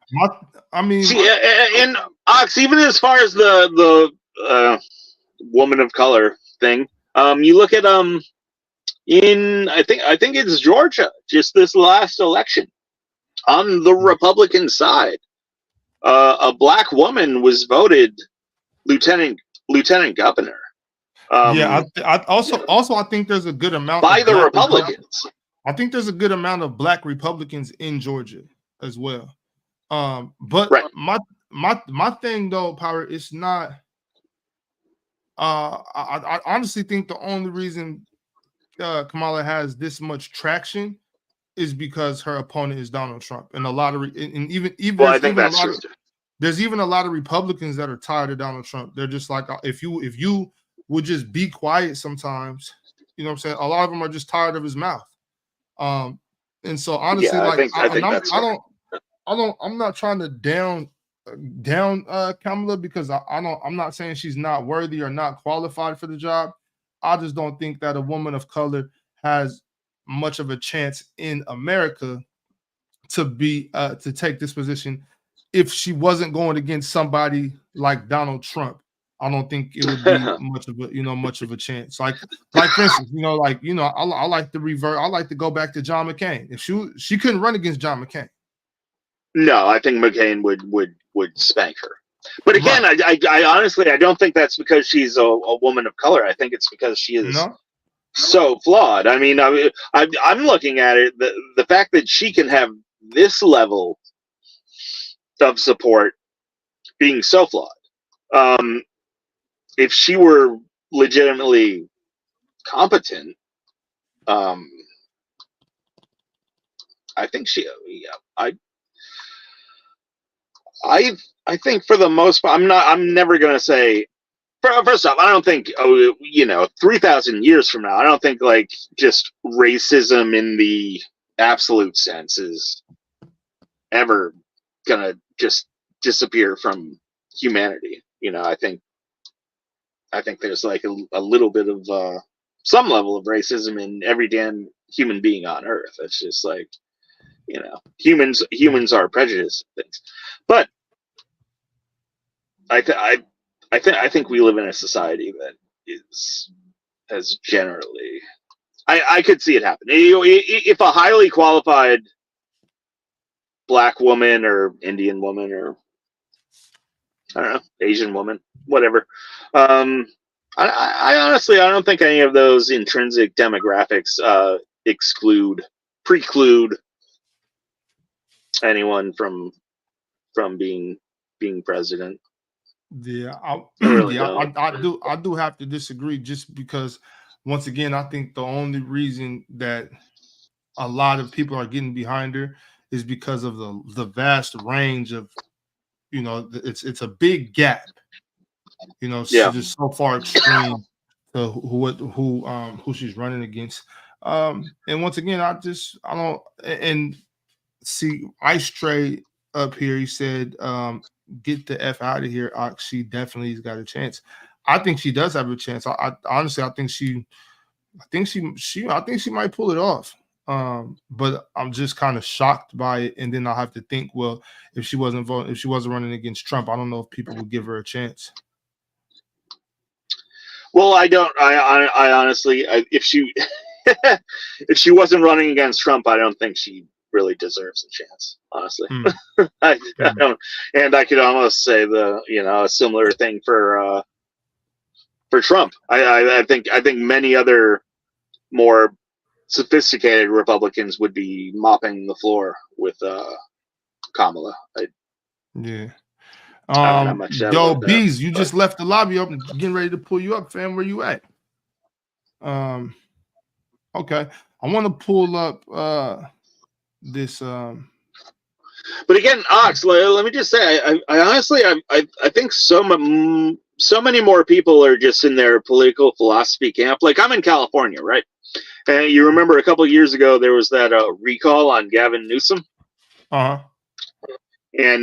and Ox, even as far as the woman of color thing, you look at in I think it's Georgia, just this last election, on the Republican side, a black woman was voted lieutenant governor. I also I think there's a good amount by the Republicans. I think there's a good amount of black Republicans in Georgia as well. But right. my thing though, Power, it's not. I honestly think the only reason Kamala has this much traction is because her opponent is Donald Trump, and a lot of I think that's true. There's even a lot of Republicans that are tired of Donald Trump. They're just like, if you would just be quiet sometimes, you know what I'm saying? A lot of them are just tired of his mouth. And so honestly, I'm not trying to down Kamala, because I'm not saying she's not worthy or not qualified for the job. I just don't think that a woman of color has much of a chance in America to take this position. If she wasn't going against somebody like Donald Trump, I don't think it would be much of a chance. Like for instance, I like to revert. I like to go back to John McCain. If she couldn't run against John McCain. No, I think McCain would spank her. But again, right. I honestly I don't think that's because she's a woman of color. I think it's because she is so flawed. I mean, I'm looking at it, the fact that she can have this level of support being so flawed. If she were legitimately competent, I think I think for the most part, I'm never going to say, first off, I don't think, 3,000 years from now, I don't think like just racism in the absolute sense is ever going to just disappear from humanity. I think there's like a little bit of some level of racism in every damn human being on Earth. It's just like, humans are prejudiced things. But I think we live in a society that has generally, I could see it happen. If a highly qualified black woman or Indian woman or I don't know, Asian woman, whatever. I honestly, I don't think any of those intrinsic demographics preclude anyone from being president. Yeah, I do have to disagree, just because once again, I think the only reason that a lot of people are getting behind her is because of the vast range of, it's a big gap, just so far extreme to who she's running against. And once again, I don't, and see Ice Tray up here, he said, get the F out of here. She definitely has got a chance. I think she does have a chance. I honestly, I think she might pull it off. But I'm just kind of shocked by it, and then I'll have to think, well, if she wasn't running against Trump, I don't know if people would give her a chance. Well, I honestly, if she if she wasn't running against Trump, I don't think she really deserves a chance, honestly. I don't, and I could almost say a similar thing for Trump. I think many other more sophisticated Republicans would be mopping the floor with Kamala. Yeah. I don't have much doubt Yo, about that. Bees, you just left the lobby up and getting ready to pull you up, fam. Where you at? Okay. I want to pull up this But again, Ox, let me just say, I honestly, I think so many more people are just in their political philosophy camp. Like, I'm in California, right? And you remember a couple of years ago there was that recall on Gavin Newsom, and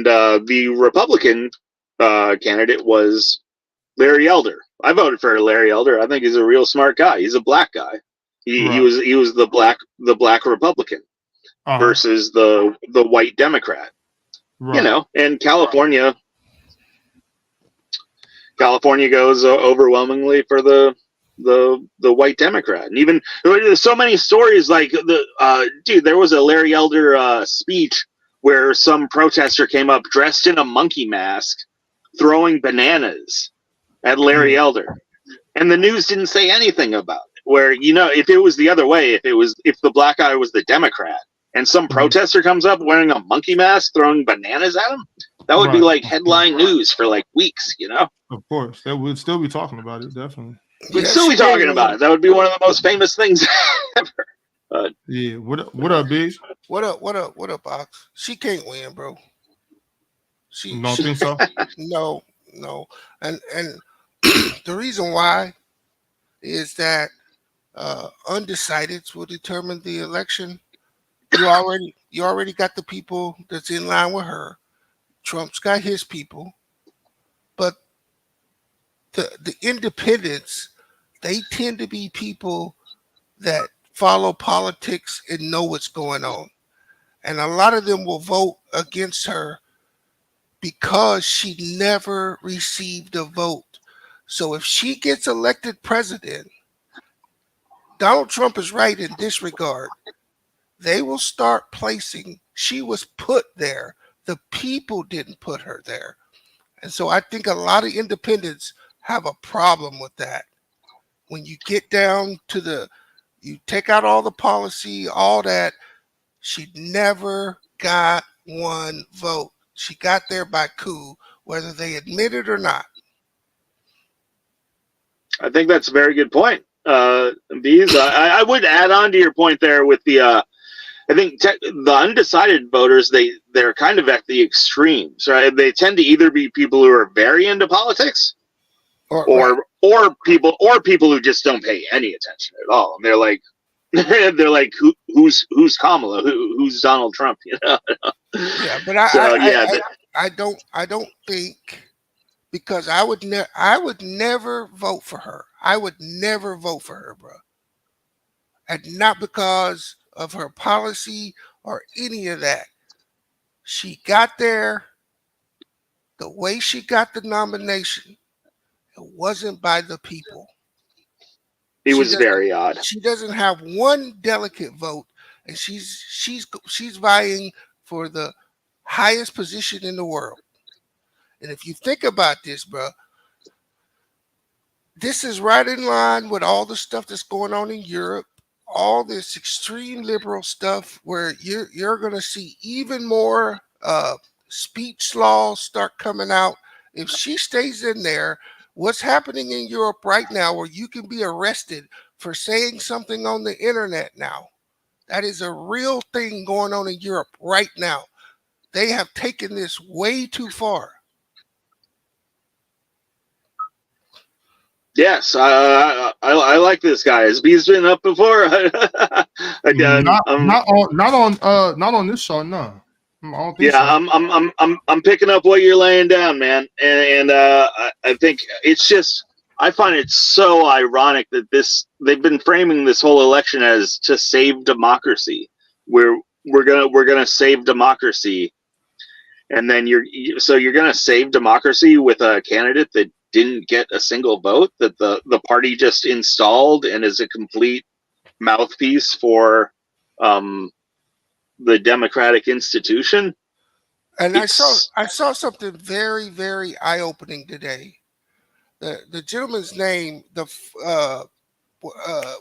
the Republican candidate was Larry Elder. I voted for Larry Elder. I think he's a real smart guy. He's a black guy. He was the black Republican versus the white Democrat. Right. And California goes overwhelmingly for the white Democrat. And even there's so many stories like dude, there was a Larry Elder speech where some protester came up dressed in a monkey mask throwing bananas at Larry Elder, and the news didn't say anything about it. Where if it was the other way, if the black guy was the Democrat and some protester comes up wearing a monkey mask throwing bananas at him, that would be like headline news for like weeks. Of course, that would still be talking about it, definitely. We'd still be talking about it. That would be one of the most famous things ever. Yeah. What up, Biggs? What up, Ox? She can't win, bro. You don't think so? No. And the reason why is that undecideds will determine the election. You already got the people that's in line with her. Trump's got his people, but the independents, they tend to be people that follow politics and know what's going on. And a lot of them will vote against her because she never received a vote. So if she gets elected president, Donald Trump is right in this regard. They will start placing, she was put there. The people didn't put her there. And so I think a lot of independents have a problem with that. When you get down to you take out all the policy, all that, she never got one vote. She got there by coup, whether they admit it or not. I think that's a very good point. Bees, I would add on to your point there with the, I think the undecided voters, they're kind of at the extremes, right? They tend to either be people who are very into politics, or people who just don't pay any attention at all. And they're like, who's Kamala? Who's Donald Trump? Yeah, but I don't think, because I would never vote for her. I would never vote for her, bro. And not because of her policy or any of that. She got there the way she got the nomination. It wasn't by the people. It was very odd. She doesn't have one delegate vote, and she's vying for the highest position in the world. And if you think about this, bro, this is right in line with all the stuff that's going on in Europe, all this extreme liberal stuff, where you're going to see even more speech laws start coming out. If she stays in there, what's happening in Europe right now, where you can be arrested for saying something on the internet now, that is a real thing going on in Europe right now. They have taken this way too far. Yes, I like this guy. Has Bees been up before? Not on this show, no. I don't think so. I'm picking up what you're laying down, man, and I think it's just, I find it so ironic that they've been framing this whole election as to save democracy. We're gonna save democracy, and then you're gonna save democracy with a candidate that didn't get a single vote, that the party just installed and is a complete mouthpiece for the democratic institution. And I saw something very, very eye-opening today. The gentleman's name,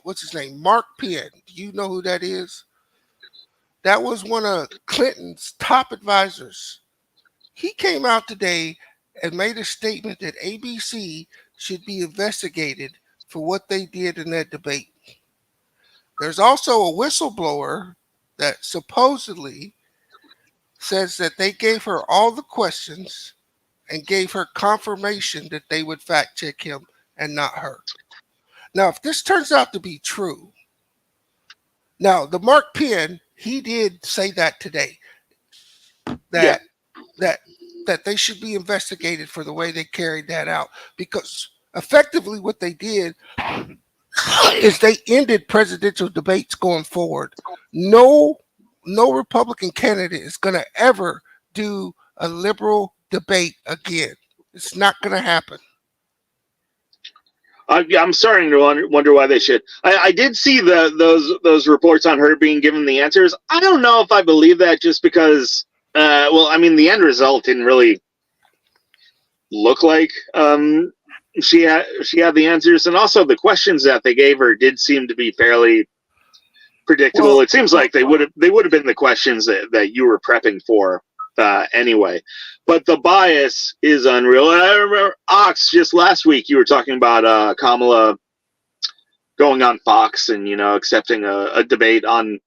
what's his name? Mark Penn. Do you know who that is? That was one of Clinton's top advisors. He came out today and made a statement that ABC should be investigated for what they did in that debate. There's also a whistleblower that supposedly says that they gave her all the questions and gave her confirmation that they would fact check him and not her. Now, if this turns out to be true, now the Mark Penn, he did say that today, that they should be investigated for the way they carried that out, because effectively what they did is they ended presidential debates going forward. No Republican candidate is going to ever do a liberal debate again. It's not going to happen. I'm starting to wonder why they should. I did see those reports on her being given the answers. I don't know if I believe that, just because, the end result didn't really look like she had the answers, and also the questions that they gave her did seem to be fairly predictable. Well, it seems like they would have been the questions that you were prepping for anyway. But the bias is unreal. I remember, Ox, just last week you were talking about Kamala going on Fox and accepting a debate on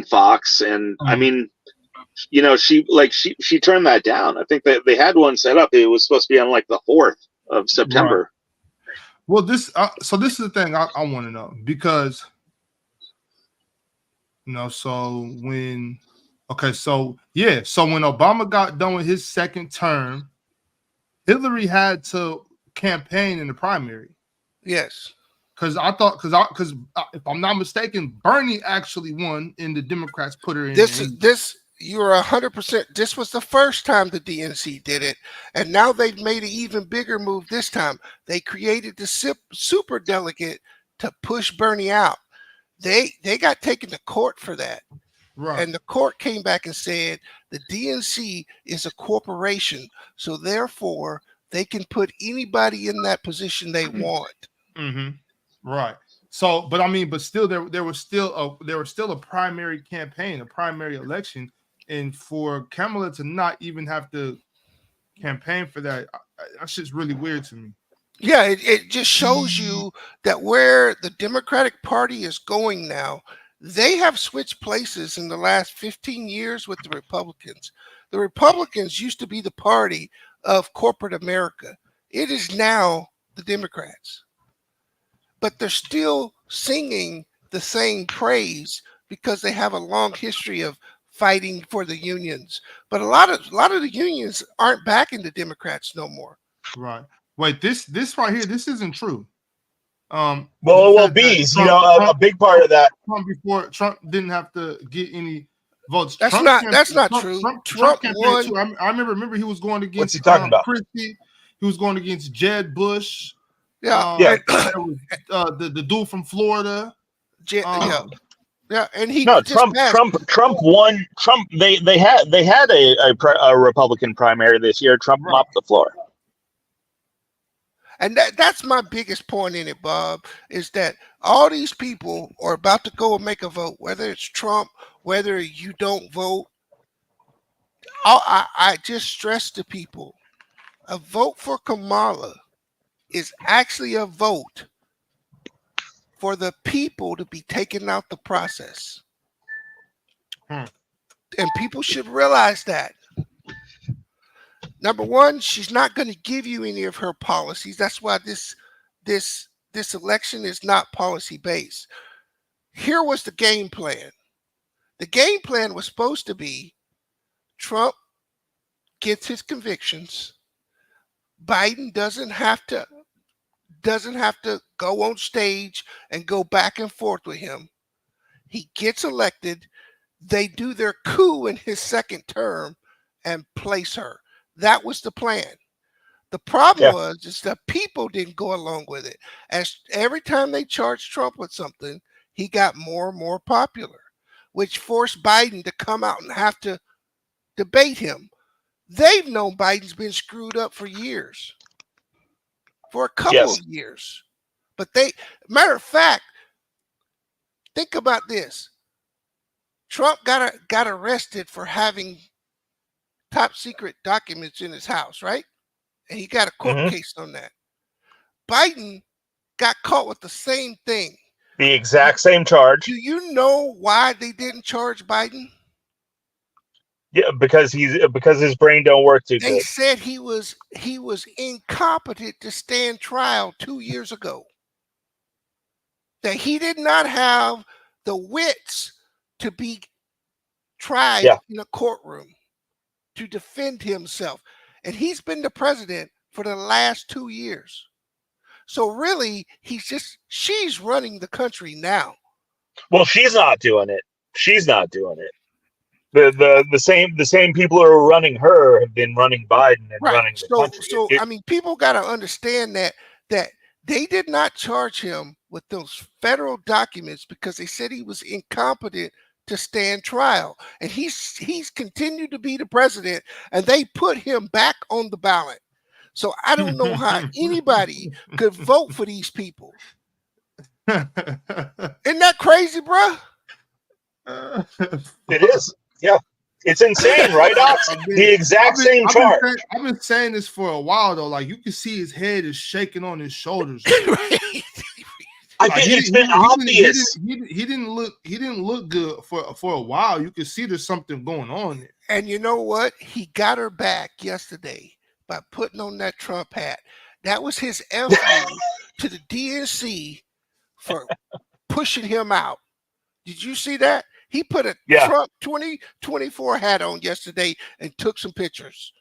Fox, and I mean, she turned that down. I think that they had one set up. It was supposed to be on like the 4th of September. Right. Well, this is the thing I want to know, because so when Obama got done with his second term, Hillary had to campaign in the primary. Yes. Because if I'm not mistaken, Bernie actually won, and the Democrats put her in. You're 100%. This was the first time the DNC did it, and now they've made an even bigger move this time. They created the super delegate to push Bernie out. They got taken to court for that. Right. And the court came back and said the DNC is a corporation, so therefore they can put anybody in that position they want. Mm-hmm. Right. So, but still, there was still a primary campaign, a primary election, and for Kamala to not even have to campaign for that, that's just really weird to me. Yeah, it just shows you that where the Democratic Party is going now, they have switched places in the last 15 years with the Republicans. The Republicans used to be the party of corporate America. It is now the Democrats. But they're still singing the same praise because they have a long history of fighting for the unions. But a lot of the unions aren't backing the Democrats no more. Right. Wait, this right here, this isn't true. Bees, a big part of that. Trump didn't have to get any votes. That's not true. Trump won. Too. I remember he was going against. What's he talking about? Christie. He was going against Jeb Bush. Yeah. The dude from Florida. Yeah, and Trump won. They had a Republican primary this year. Trump mopped the floor. And that's my biggest point in it, Bob, is that all these people are about to go and make a vote, whether it's Trump, whether you don't vote. I just stress to people, a vote for Kamala is actually a vote for the people to be taken out the process. And people should realize that. Number one, she's not going to give you any of her policies. That's why this election is not policy based. Here was the game plan. The game plan was supposed to be Trump gets his convictions. Biden doesn't have to go on stage and go back and forth with him. He gets elected. They do their coup in his second term and place her. That was the plan. The problem was just that people didn't go along with it. As every time they charged Trump with something, he got more and more popular. which forced Biden to come out and have to debate him. They've known Biden's been screwed up for years, for a couple of years. But matter of fact, think about this. Trump got arrested for having top secret documents in his house, right? And he got a court case on that. Biden got caught with the same thing. The exact same charge. Do you know why they didn't charge Biden? Yeah, because his brain don't work too They good. said he was incompetent to stand trial 2 years ago. That he did not have the wits to be tried in a courtroom to defend himself. And he's been the president for the last 2 years. So really, she's running the country now. Well, she's not doing it. She's not doing it. The same people who are running her have been running Biden and running the country. So I mean, people got to understand that they did not charge him with those federal documents because they said he was incompetent to stand trial, and he's continued to be the president, and they put him back on the ballot. So I don't know how anybody could vote for these people. Isn't that crazy, bro? It is. Yeah. It's insane, right, Ox? The exact same charge. I've been saying this for a while, though. Like, you can see his head is shaking on his shoulders. I think it's been obvious. He didn't look good for a while. You can see there's something going on there. And you know what? He got her back yesterday by putting on that Trump hat. That was his FU to the DNC for pushing him out. Did you see that? He put a Trump 2024 hat on yesterday and took some pictures.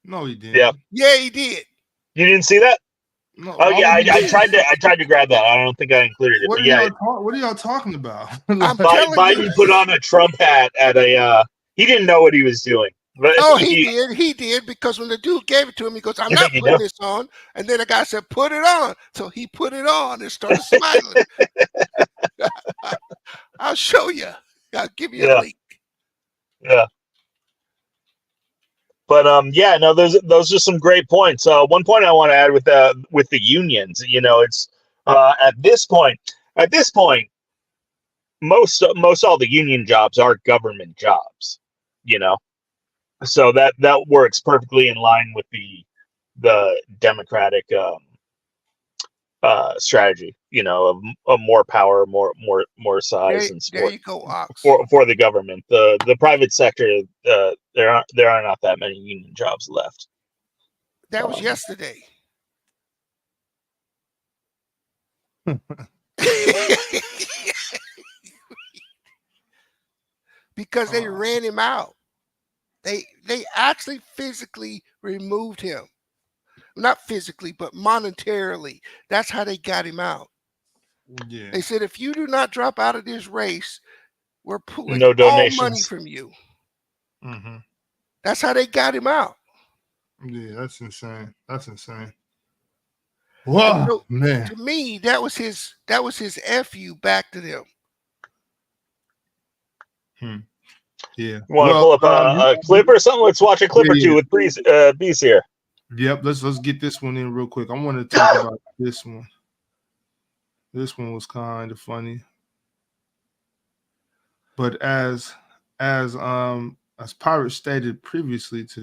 No, he didn't. Yeah, he did. You didn't see that? No, oh yeah, I tried to grab that. I don't think I included it. What are y'all talking about? Biden put on a Trump hat at a. He didn't know what he was doing. But he did because when the dude gave it to him, he goes, "I'm not putting this on." And then the guy said, "Put it on." So he put it on and started smiling. I'll show you. I'll give you a link. Yeah. But no, those are some great points. One point I want to add with the unions, it's at this point, most all the union jobs are government jobs, so that works perfectly in line with the Democratic strategy, of more power, more size and support. There you go, Ox. For the government. The private sector, there are not that many union jobs left. That was yesterday. Because they ran him out. They actually physically removed him. Not physically, but monetarily. That's how they got him out. Yeah. They said, if you do not drop out of this race, we're pulling no all donations. money from you. Mm-hmm. That's how they got him out. Yeah, that's insane. Wow, so, man. To me, that was his FU back to them. Yeah. You want to pull up a clip or something? Let's watch a clip or two with Beast here. Yep, let's get this one in real quick. I want to talk about this one. This one was kind of funny. But as Pirate stated previously to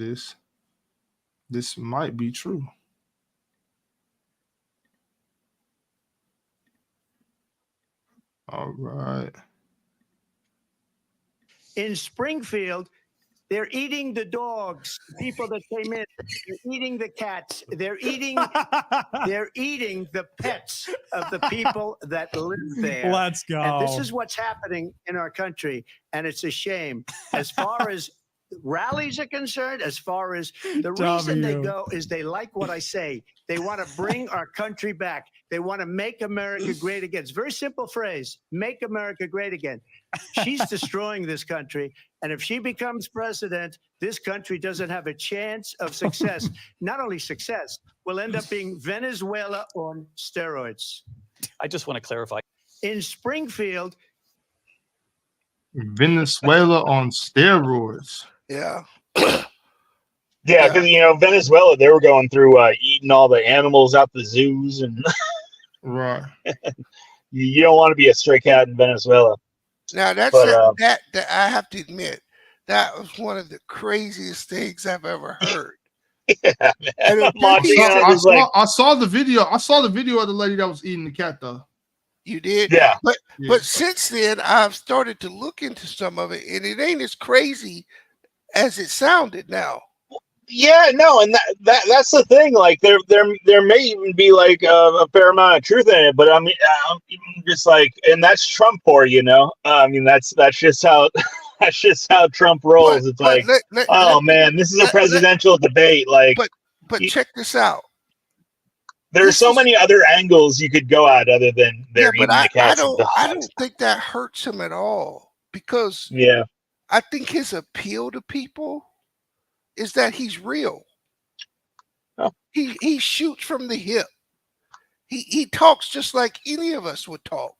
this might be true. All right. In Springfield, they're eating the dogs, people that came in. They're eating the cats. They're eating the pets of the people that live there. Let's go. And this is what's happening in our country, and it's a shame. As far as rallies are concerned, as far as the reason they go is they like what I say. They want to bring our country back. They want to make America great again. It's a very simple phrase, make America great again. She's destroying this country. And if she becomes president, this country doesn't have a chance of success. Not only success, we'll end up being Venezuela on steroids. I just want to clarify. In Springfield, Venezuela on steroids. Yeah. Yeah, because Venezuela, they were going through eating all the animals out the zoos, and right. You don't want to be a stray cat in Venezuela. Now that I have to admit, that was one of the craziest things I've ever heard. Yeah, man. I saw the video. I saw the video of the lady that was eating the cat, though. You did? Yeah. But since then, I've started to look into some of it, and it ain't as crazy as it sounded now. Yeah, no, and that's the thing. Like there may even be like a fair amount of truth in it, but I mean, I'm just like, and that's Trump for you, I mean, that's just how that's just how Trump rolls. It's like, man, this is a presidential debate. Like, but check this out. There are so many other angles you could go at other than they're eating the cats and dogs. I don't think that hurts him at all, because I think his appeal to people is that he's real. Oh. He shoots from the hip. He talks just like any of us would talk.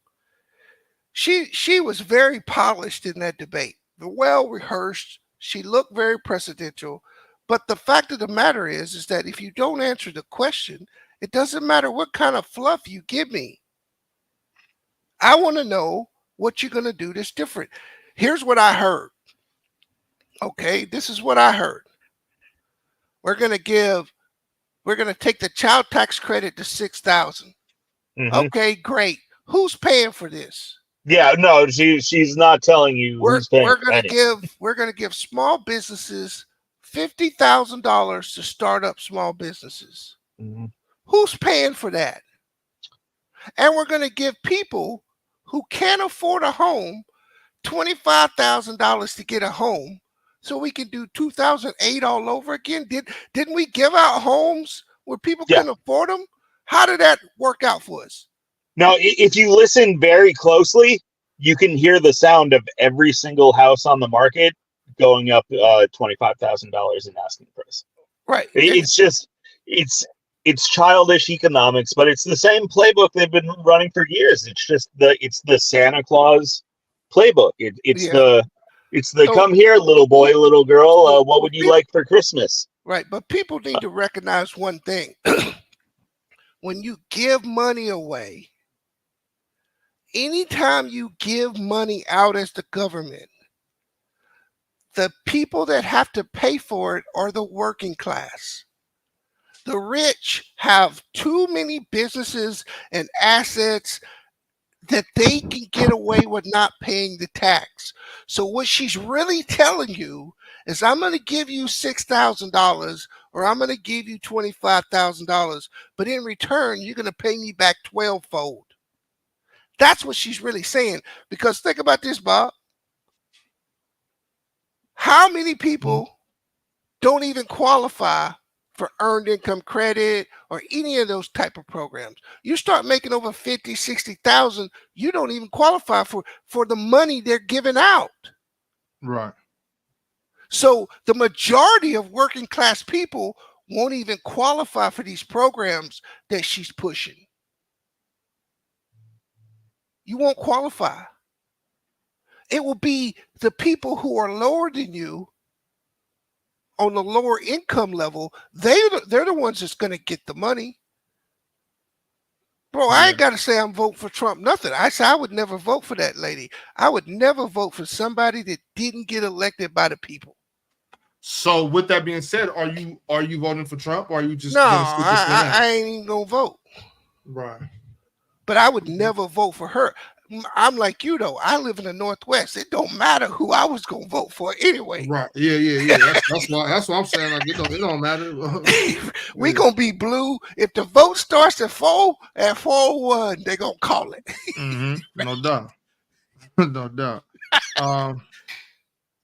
She was very polished in that debate, well rehearsed. She looked very presidential. But the fact of the matter is that if you don't answer the question, it doesn't matter what kind of fluff you give me. I want to know what you're going to do that's different. Here's what I heard. Okay, this is what I heard. We're going to take the child tax credit to $6,000. Mm-hmm. Okay, great. Who's paying for this? Yeah, no, she's not telling you who's paying. We're going to give small businesses $50,000 to start up small businesses. Mm-hmm. Who's paying for that? And we're going to give people who can't afford a home $25,000 to get a home, so we can do 2008 all over again. Didn't we give out homes where people couldn't afford them? How did that work out for us? Now, if you listen very closely, you can hear the sound of every single house on the market going up $25,000 in asking price. Right. It's just it's childish economics, but it's the same playbook they've been running for years. It's just the Santa Claus playbook. It's the come here, little boy, little girl. What would you like for Christmas? Right, but people need to recognize one thing. When you give money away, anytime you give money out as the government, the people that have to pay for it are the working class. The rich have too many businesses and assets that they can get away with not paying the tax. So what she's really telling you is, I'm going to give you $6,000 or I'm going to give you $25,000, but in return, you're going to pay me back 12-fold. That's what she's really saying. Because think about this, Bob. How many people don't even qualify for earned income credit or any of those type of programs? You start making over 50, 60,000, you don't even qualify for the money they're giving out. Right. So the majority of working class people won't even qualify for these programs that she's pushing. You won't qualify. It will be the people who are lower than you, on the lower income level. They're the ones that's going to get the money. Bro, I ain't got to say I'm voting for Trump, nothing. I say I would never vote for that lady. I would never vote for somebody that didn't get elected by the people. So with that being said, are you voting for Trump, or are you just I ain't even gonna vote. Right. But I would never vote for her. I'm like you though. I live in the Northwest. It don't matter who I was gonna vote for anyway. Right. Yeah. That's what I'm saying. Like it don't matter. We gonna be blue if the vote starts at 4:01. They gonna call it. Mm-hmm. No doubt. No doubt.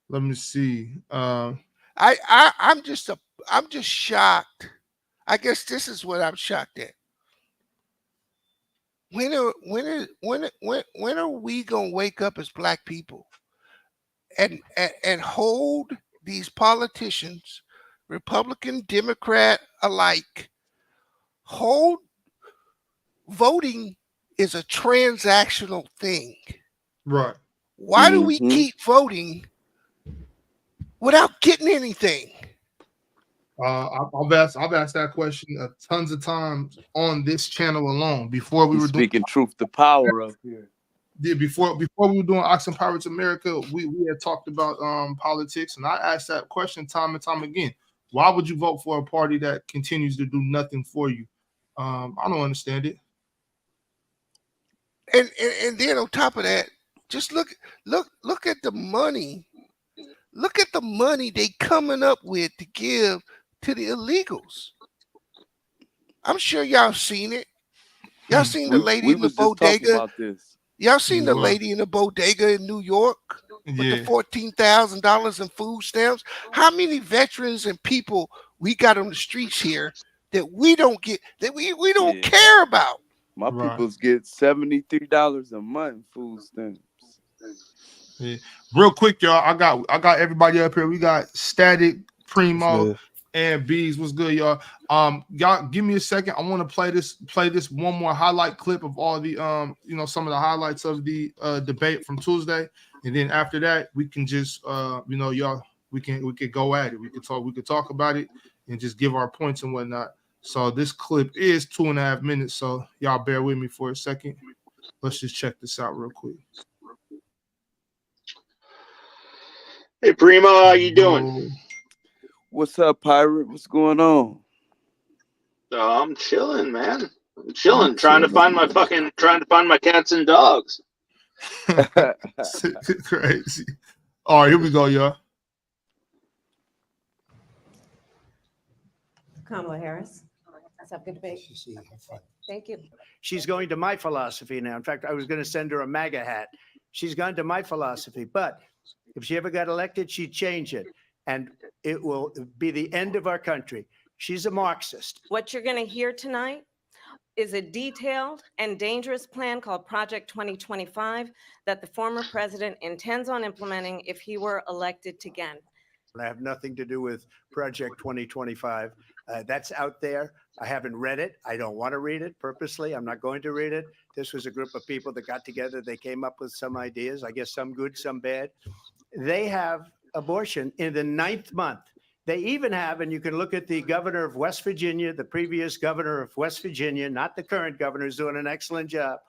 Let me see. I'm just shocked. I guess this is what I'm shocked at. When are we gonna wake up as Black people and hold these politicians, Republican, Democrat alike, hold voting is a transactional thing. Right. Why do we keep voting without getting anything? I've asked that question tons of times on this channel alone before we were speaking truth to power up here. Yeah, before we were doing Ox and Pirates America, we had talked about politics, and I asked that question time and time again. Why would you vote for a party that continues to do nothing for you? I don't understand it. And then on top of that, just look at the money. Look at the money they coming up with to give to the illegals. I'm sure y'all seen it. Y'all seen the lady in the bodega. About this. Y'all seen the lady in the bodega in New York with the $14,000 in food stamps? How many veterans and people we got on the streets here that we don't get, that we don't care about? My peoples get $73 a month food stamps. Yeah. Real quick, y'all. I got everybody up here. We got Static, Primo, and Bees. What's good, y'all? Y'all give me a second. I want to play this one more highlight clip of all the some of the highlights of the debate from Tuesday, and then after that we can just y'all we could go at it. We could talk about it and just give our points and whatnot. So this clip is 2.5 minutes. So y'all bear with me for a second. Let's just check this out real quick. Hey, Primo, how you doing? What's up, Pirate? What's going on? I'm chilling, man. I'm chilling, trying to find my cats and dogs. Crazy. All right, here we go, y'all. Kamala Harris. Let's have a good debate. Thank you. She's going to my philosophy now. In fact, I was going to send her a MAGA hat. She's gone to my philosophy. But if she ever got elected, she'd change it. And it will be the end of our country. She's a Marxist. What you're going to hear tonight is a detailed and dangerous plan called Project 2025 that the former president intends on implementing if he were elected again. I have nothing to do with Project 2025. That's out there. I haven't read it. I don't want to read it purposely. I'm not going to read it. This was a group of people that got together. They came up with some ideas, I guess some good, some bad. They have abortion in the 9th month. They even have, and you can look at the governor of West Virginia, the previous governor of West Virginia, not the current governor who's doing an excellent job,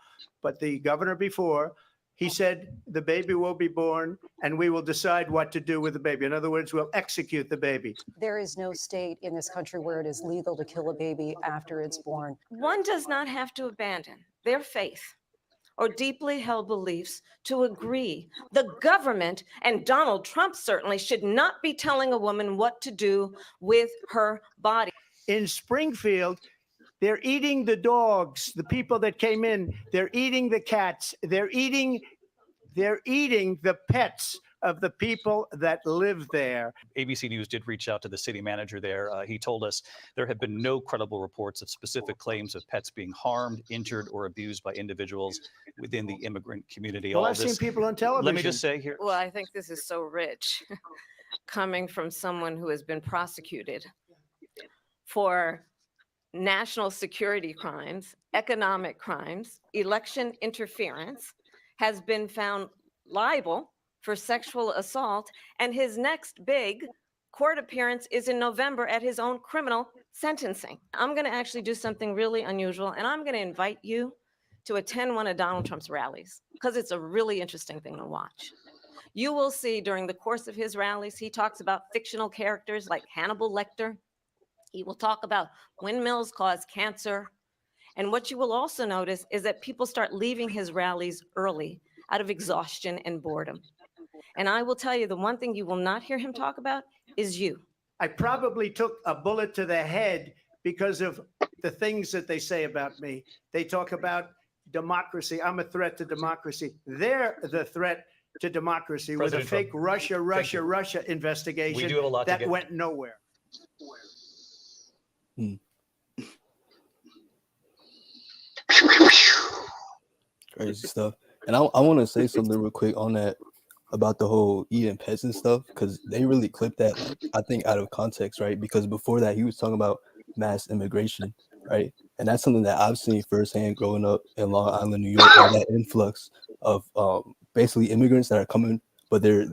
but the governor before, he said the baby will be born and we will decide what to do with the baby. In other words, we'll execute the baby. There is no state in this country where it is legal to kill a baby after it's born. One does not have to abandon their faith or deeply held beliefs to agree. The government, and Donald Trump certainly, should not be telling a woman what to do with her body. In Springfield, they're eating the dogs, the people that came in, they're eating the cats, they're eating the pets of the people that live there. ABC News did reach out to the city manager there. He told us there have been no credible reports of specific claims of pets being harmed, injured, or abused by individuals within the immigrant community. Well, All I've this, seen people on television. Let me just say here. Well, I think this is so rich coming from someone who has been prosecuted for national security crimes, economic crimes, election interference, has been found liable for sexual assault, and his next big court appearance is in November at his own criminal sentencing. I'm going to actually do something really unusual, and I'm going to invite you to attend one of Donald Trump's rallies because it's a really interesting thing to watch. You will see during the course of his rallies, he talks about fictional characters like Hannibal Lecter. He will talk about windmills cause cancer. And what you will also notice is that people start leaving his rallies early out of exhaustion and boredom. And I will tell you, the one thing you will not hear him talk about is you. I probably took a bullet to the head because of the things that they say about me. They talk about democracy. I'm a threat to democracy. They're the threat to democracy with a fake Russia investigation We do have a lot to that get. went nowhere. Crazy stuff. And I want to say something real quick on that about the whole eating pets and stuff, because they really clipped that, like, I think, out of context, right? Because before that, he was talking about mass immigration, right? And that's something that I've seen firsthand growing up in Long Island, New York, all that influx of basically immigrants that are coming, but they're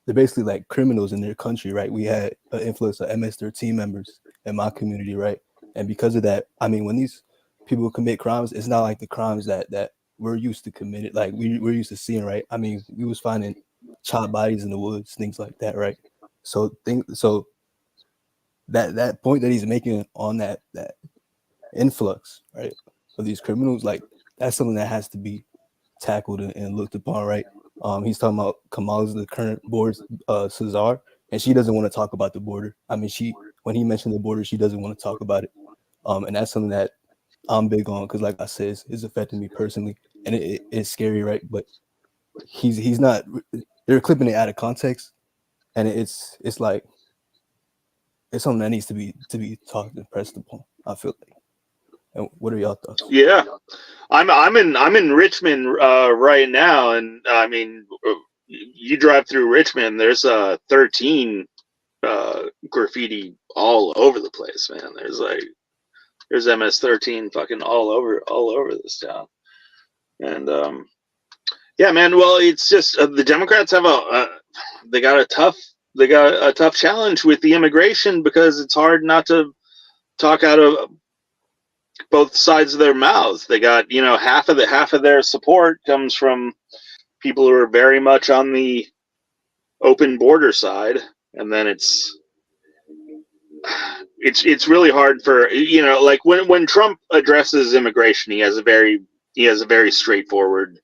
basically like criminals in their country, right? We had an influx of MS-13 members in my community, right? And because of that, I mean, when these people commit crimes, it's not like the crimes that we're used to committing, like we're used to seeing, right? I mean, we was finding chopped bodies in the woods, things like that, right? So that point that he's making on that influx, right, of these criminals, like that's something that has to be tackled and looked upon, right? He's talking about Kamala's the current board's Cesar, and she doesn't want to talk about the border. I mean, when he mentioned the border, she doesn't want to talk about it, and that's something that I'm big on because, like I said, it's affecting me personally, and it's scary, right? But he's not. They're clipping it out of context, and it's like it's something that needs to be talked and pressed upon, I feel like. And what are y'all thoughts? Yeah, I'm in Richmond right now, and I mean, you drive through Richmond, there's 13 graffiti all over the place, man. There's MS-13 fucking all over this town, and yeah, man. Well, it's just the Democrats have they got a tough challenge with the immigration because it's hard not to talk out of both sides of their mouths. They got, half of their support comes from people who are very much on the open border side, and then it's really hard for, like when Trump addresses immigration, he has a very straightforward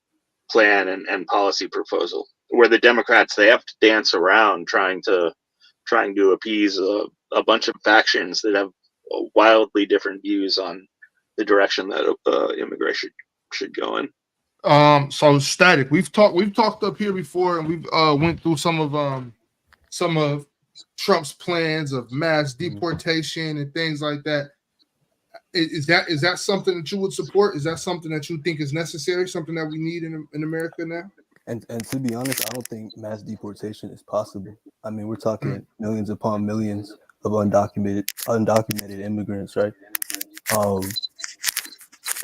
plan and policy proposal, where the Democrats, they have to dance around trying to appease a bunch of factions that have wildly different views on the direction that immigration should go in. So Static, we've talked up here before, and we've went through some of Trump's plans of mass deportation and things like that. Is that something that you would support? Is that something that you think is necessary? Something that we need in America now? And to be honest, I don't think mass deportation is possible. I mean, we're talking millions upon millions of undocumented immigrants, right?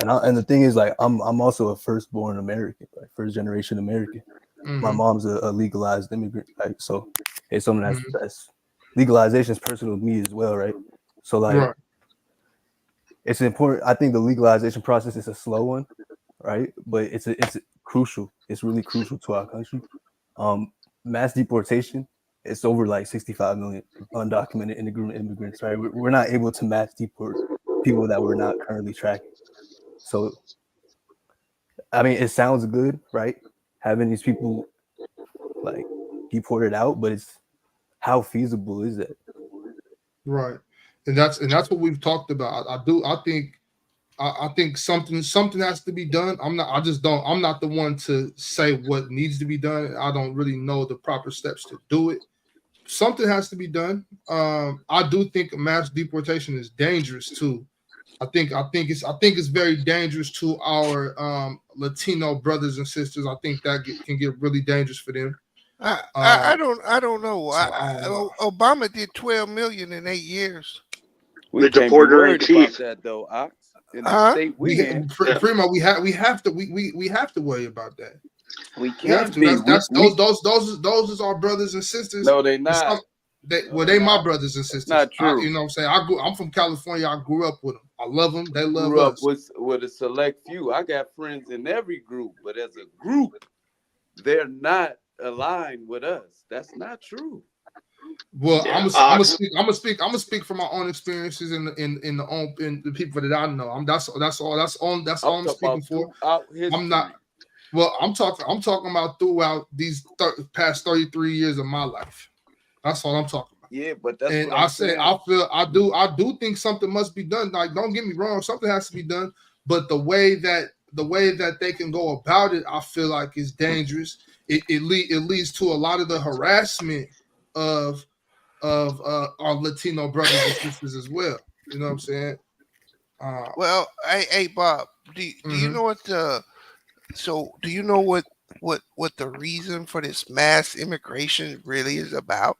And the thing is, like, I'm also a firstborn American, like first generation American. My mom's a legalized immigrant, right? So it's something that's legalization is personal to me as well, right? So like, it's important. I think the legalization process is a slow one, right? But it's crucial. It's really crucial to our country. Mass deportation, it's over like 65 million undocumented immigrants, right? We're not able to mass deport people that we're not currently tracking. So, I mean, it sounds good, right? Having these people like deported out, but it's how feasible is that? Right, and that's what we've talked about. I think something has to be done. I'm not the one to say what needs to be done. I don't really know the proper steps to do it. Something has to be done. I do think mass deportation is dangerous too. I think it's very dangerous to our Latino brothers and sisters. I think that can get really dangerous for them. I don't know. Obama did 12 million in 8 years. We can't be worried about that though, Ox. In the state we in, Primo, we have to worry about that. We can't be. Those is our brothers and sisters. No, they not. They my brothers and sisters. Not true. You know what I'm saying? I'm from California. I grew up with them. I love them. They love us. Grew up with a select few. I got friends in every group, but as a group, they're not aligned with us. That's not true. Well, I'm gonna speak from my own experiences in the people that I know. That's all I'm speaking for. I'm not. Well, I'm talking about throughout these past 33 years of my life. That's all I'm talking about. Yeah, but that's and what I'm saying. I do think something must be done. Like, don't get me wrong, something has to be done. But the way that they can go about it, I feel like is dangerous. It leads to a lot of the harassment of our Latino brothers and sisters as well. You know what I'm saying? Well, hey Bob, do you know what do you know what the reason for this mass immigration really is about?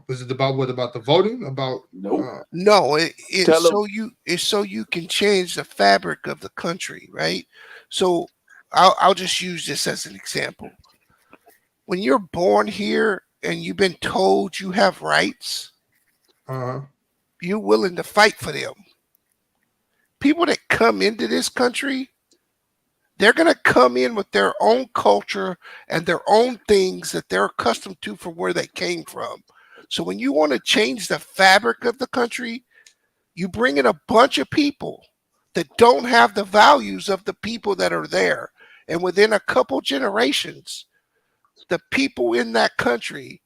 Is it about the voting? About no, it's so you can change the fabric of the country, right? So I'll just use this as an example. When you're born here and you've been told you have rights, you're willing to fight for them. People that come into this country, they're going to come in with their own culture and their own things that they're accustomed to from where they came from. So when you want to change the fabric of the country, you bring in a bunch of people that don't have the values of the people that are there. And within a couple generations, the people in that country,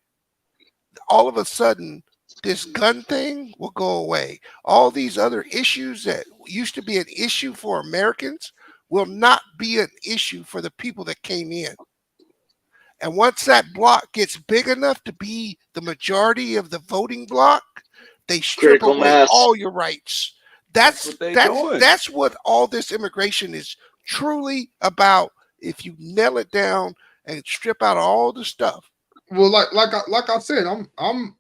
all of a sudden, this gun thing will go away. All these other issues that used to be an issue for Americans will not be an issue for the people that came in. And once that block gets big enough to be the majority of the voting block, they strip Critical away mass. all your rights. That's doing. that's what all this immigration is truly about. If you nail it down and strip out all the stuff. Well, like I said, I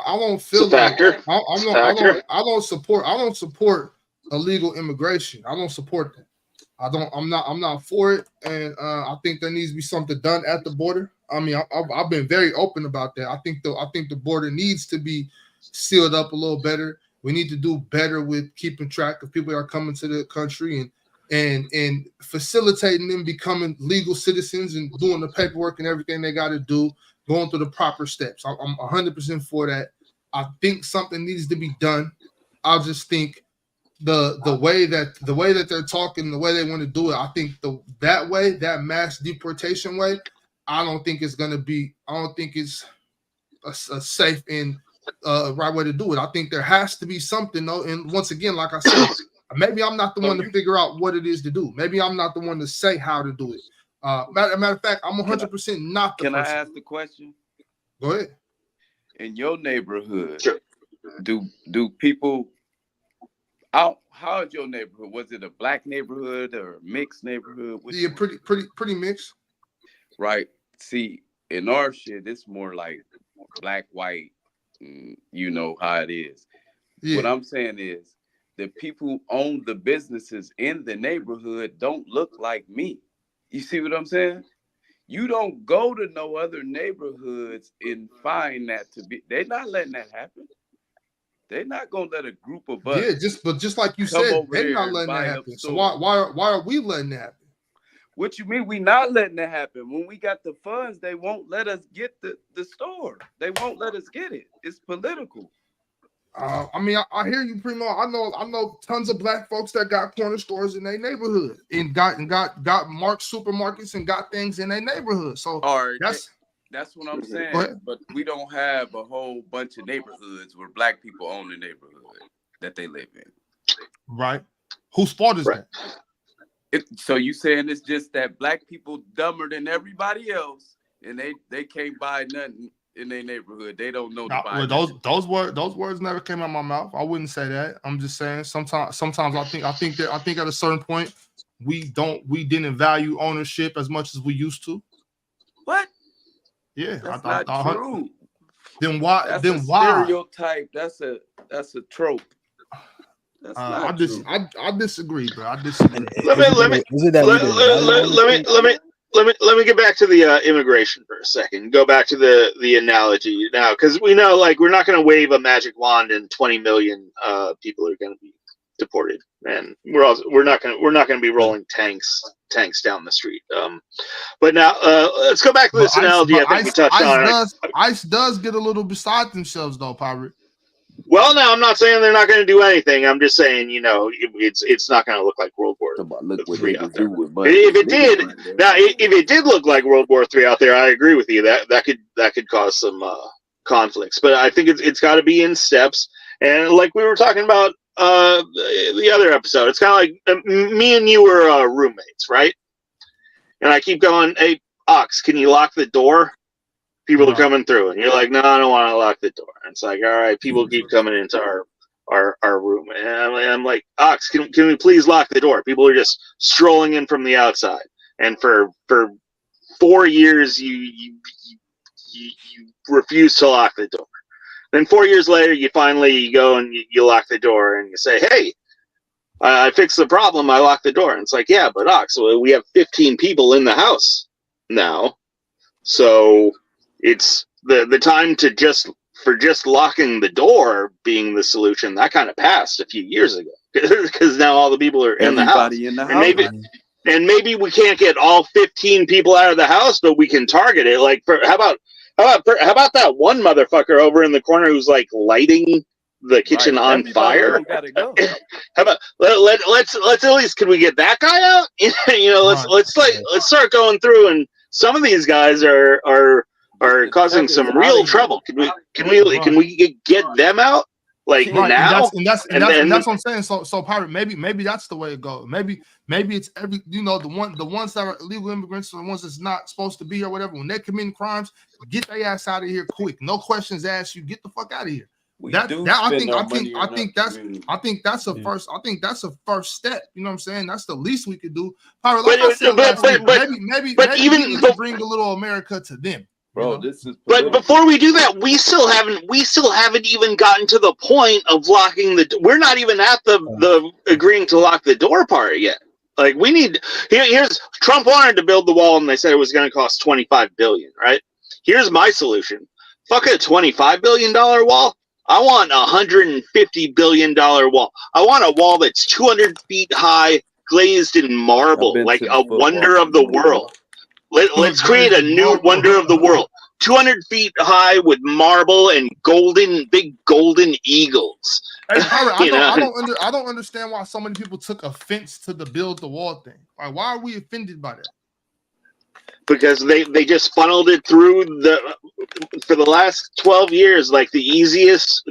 don't feel It's a factor. I don't support illegal immigration. I don't support that. I'm not for it, and I think there needs to be something done at the border. I mean, I've been very open about that. I think the border needs to be sealed up a little better. We need to do better with keeping track of people that are coming to the country and facilitating them becoming legal citizens and doing the paperwork and everything they got to do, going through the proper steps. I'm 100% for that. I think something needs to be done. I just think the way that they're talking, the way they want to do it, I think that mass deportation way, I don't think it's a safe and right way to do it. I think there has to be something though. And once again, like I said, maybe I'm not the one to figure out what it is to do. Maybe I'm not the one to say how to do it. Matter of fact, I'm 100% not the person. Can I ask the question? Go ahead. In your neighborhood, do people? How is your neighborhood? Was it a black neighborhood or a mixed neighborhood? Yeah, pretty mixed. Right. See, in our shit, it's more like black, white. You know how it is. Yeah. What I'm saying is, the people who own the businesses in the neighborhood don't look like me. You see what I'm saying? You don't go to no other neighborhoods and find that to be. They're not letting that happen. They're not gonna let a group of us. Yeah, just like you said, they're not letting that happen. So why are we letting that happen? What you mean we not letting that happen? When we got the funds, they won't let us get the store. They won't let us get it. It's political. I mean, I hear you, Primo. I know tons of black folks that got corner stores in their neighborhood and got marked supermarkets and got things in their neighborhood. So that's what I'm saying. But we don't have a whole bunch of neighborhoods where black people own the neighborhood that they live in. Right. Whose fault is that? So you saying it's just that black people dumber than everybody else and they can't buy nothing in their neighborhood. They don't know to buy. Well, those words never came out of my mouth. I wouldn't say that. I'm just saying sometimes I think at a certain point we didn't value ownership as much as we used to. What? Yeah, that's not true. Then why? That's then a why? Stereotype. That's a trope. That's not true. I disagree, bro. I disagree. Let me get back to the immigration for a second. Go back to the analogy now, because we know, like, we're not going to wave a magic wand and 20 million people are going to be deported, and we're not going to be rolling tanks down the street. But now let's go back to this analogy. I think we touched on. ICE does get a little beside themselves, though, Pirate. Well, no, I'm not saying they're not going to do anything. I'm just saying, it's not going to look like World War III out there. If it did look like World War III out there, I agree with you. That could cause some conflicts. But I think it's got to be in steps. And like we were talking about the other episode, it's kind of like me and you were roommates, right? And I keep going, hey, Ox, can you lock the door? People are coming through, and you're like, no, I don't want to lock the door. And it's like, all right, people keep coming into our room, and I'm like, Ox, can we please lock the door? People are just strolling in from the outside, and for 4 years you refuse to lock the door. Then 4 years later, you finally go and you lock the door, and you say, hey, I fix the problem. I lock the door. And it's like, yeah, but Ox, we have 15 people in the house now. So it's the time to just locking the door being the solution. That kind of passed a few years ago because now all the people are in the house. And maybe we can't get all 15 people out of the house, but we can target it. Like, how about that one motherfucker over in the corner who's like lighting the kitchen on fire? How about let's at least, can we get that guy out? Let's start going through, and some of these guys are causing some real trouble. Can we get them out now? And that's what I'm saying. So Pirate, maybe that's the way it goes. Maybe it's the ones that are illegal immigrants, or the ones that's not supposed to be here, whatever. When they're committing crimes, get their ass out of here quick. No questions asked. You get the fuck out of here. I think that's a first. I think that's a first step. You know what I'm saying? That's the least we could do. Pirate, like I said last week, maybe we need to bring a little America to them. Bro, this is. But before we do that, we still haven't even gotten to the point of locking the. We're not even at the agreeing to lock the door part yet. Like, we need. Here's Trump wanted to build the wall, and they said it was going to cost $25 billion. Right? Here's my solution. Fuck a $25 billion wall. I want a $150 billion wall. I want a wall that's 200 feet high, glazed in marble, like a wonder of the world. Let's create a new wonder of the world. 200 feet high with marble and big golden eagles. Hey, I don't understand why so many people took offense to the build the wall thing. Like, why are we offended by that? Because they just funneled it through for the last 12 years. Like, the easiest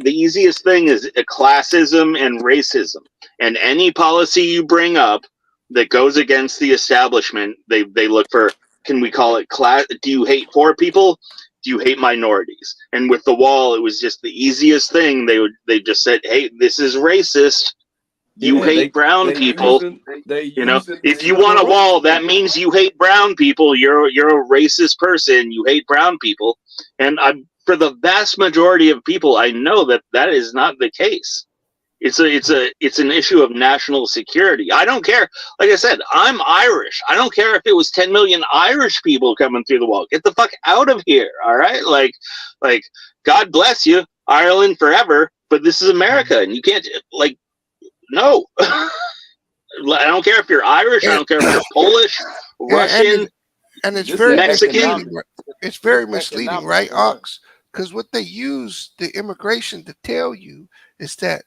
thing is classism and racism. And any policy you bring up that goes against the establishment, they look for. Can we call it class? Do you hate poor people? Do you hate minorities? And with the wall, it was just the easiest thing. They just said, "Hey, this is racist. You hate brown people. If you want a wall, that means you hate brown people. You're a racist person. You hate brown people." And for the vast majority of people, I know that is not the case. It's an issue of national security. I don't care. Like I said, I'm Irish. I don't care if it was 10 million Irish people coming through the wall. Get the fuck out of here. All right. Like God bless you, Ireland forever. But this is America, and you can't no. I don't care if you're Irish. I don't care if you're Polish, Russian, and it's very Mexican. It's very misleading, right, Ox? Because what they use the immigration to tell you is that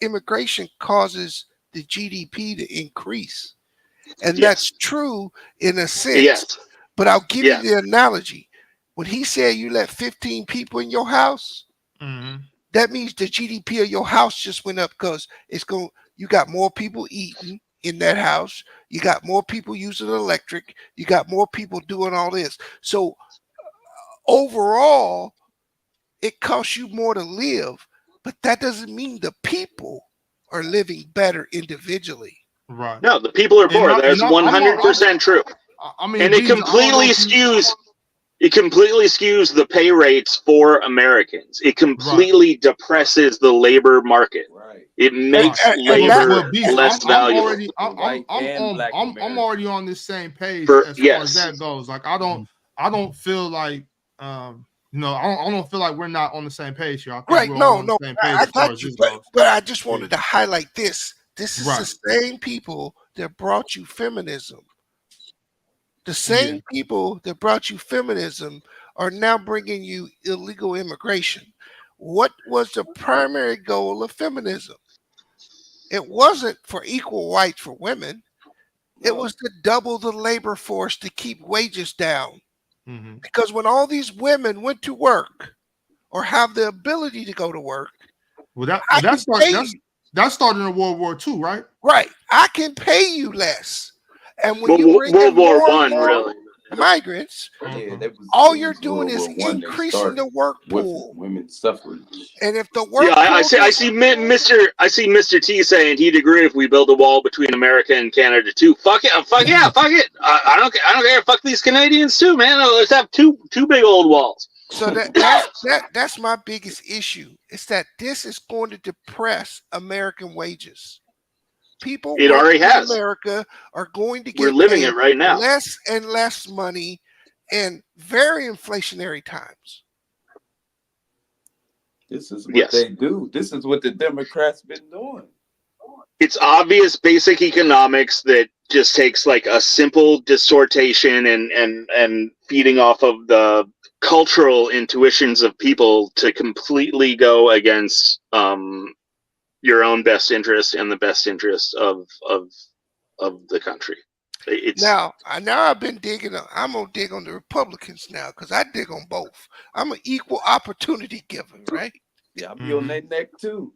immigration causes the GDP to increase. And that's true in a sense. Yes. But I'll give you the analogy. When he said you let 15 people in your house, that means the GDP of your house just went up because you got more people eating in that house. You got more people using electric. You got more people doing all this. So overall, it costs you more to live, but that doesn't mean the people are living better individually. Right. No, the people are poor. That's 100% true. I mean, and it completely skews the pay rates for Americans. It completely depresses the labor market. Right. It makes labor less valuable. I'm already on this same page as far as that goes. Like, I don't feel like I don't feel like we're not on the same page here. Right? No. I got you, but I just wanted to highlight this. This is the same people that brought you feminism. The same people that brought you feminism are now bringing you illegal immigration. What was the primary goal of feminism? It wasn't for equal rights for women. It was to double the labor force to keep wages down. Because when all these women went to work or have the ability to go to work, that started in World War II, right? Right. I can pay you less. And when you bring World War I, really, migrants, all you're doing is increasing the work pool. Women's suffrage. And if the work I see Mr. T saying he'd agree if we build a wall between America and Canada too. Fuck it. Fuck it. I don't care. Fuck these Canadians too, man. Let's have two big old walls. So that's my biggest issue. Is that this is going to depress American wages. people It already working in has. America are going to We're get living paid it right now. less and less money in very inflationary times. This is what Yes. they do. This is what the Democrats been doing. It's obvious basic economics that just takes like a simple distortion and feeding off of the cultural intuitions of people to completely go against your own best interest and the best interest of the country. Now I've been digging. I'm gonna dig on the Republicans now because I dig on both. I'm an equal opportunity giver, right? Yeah, I'll be on their neck too.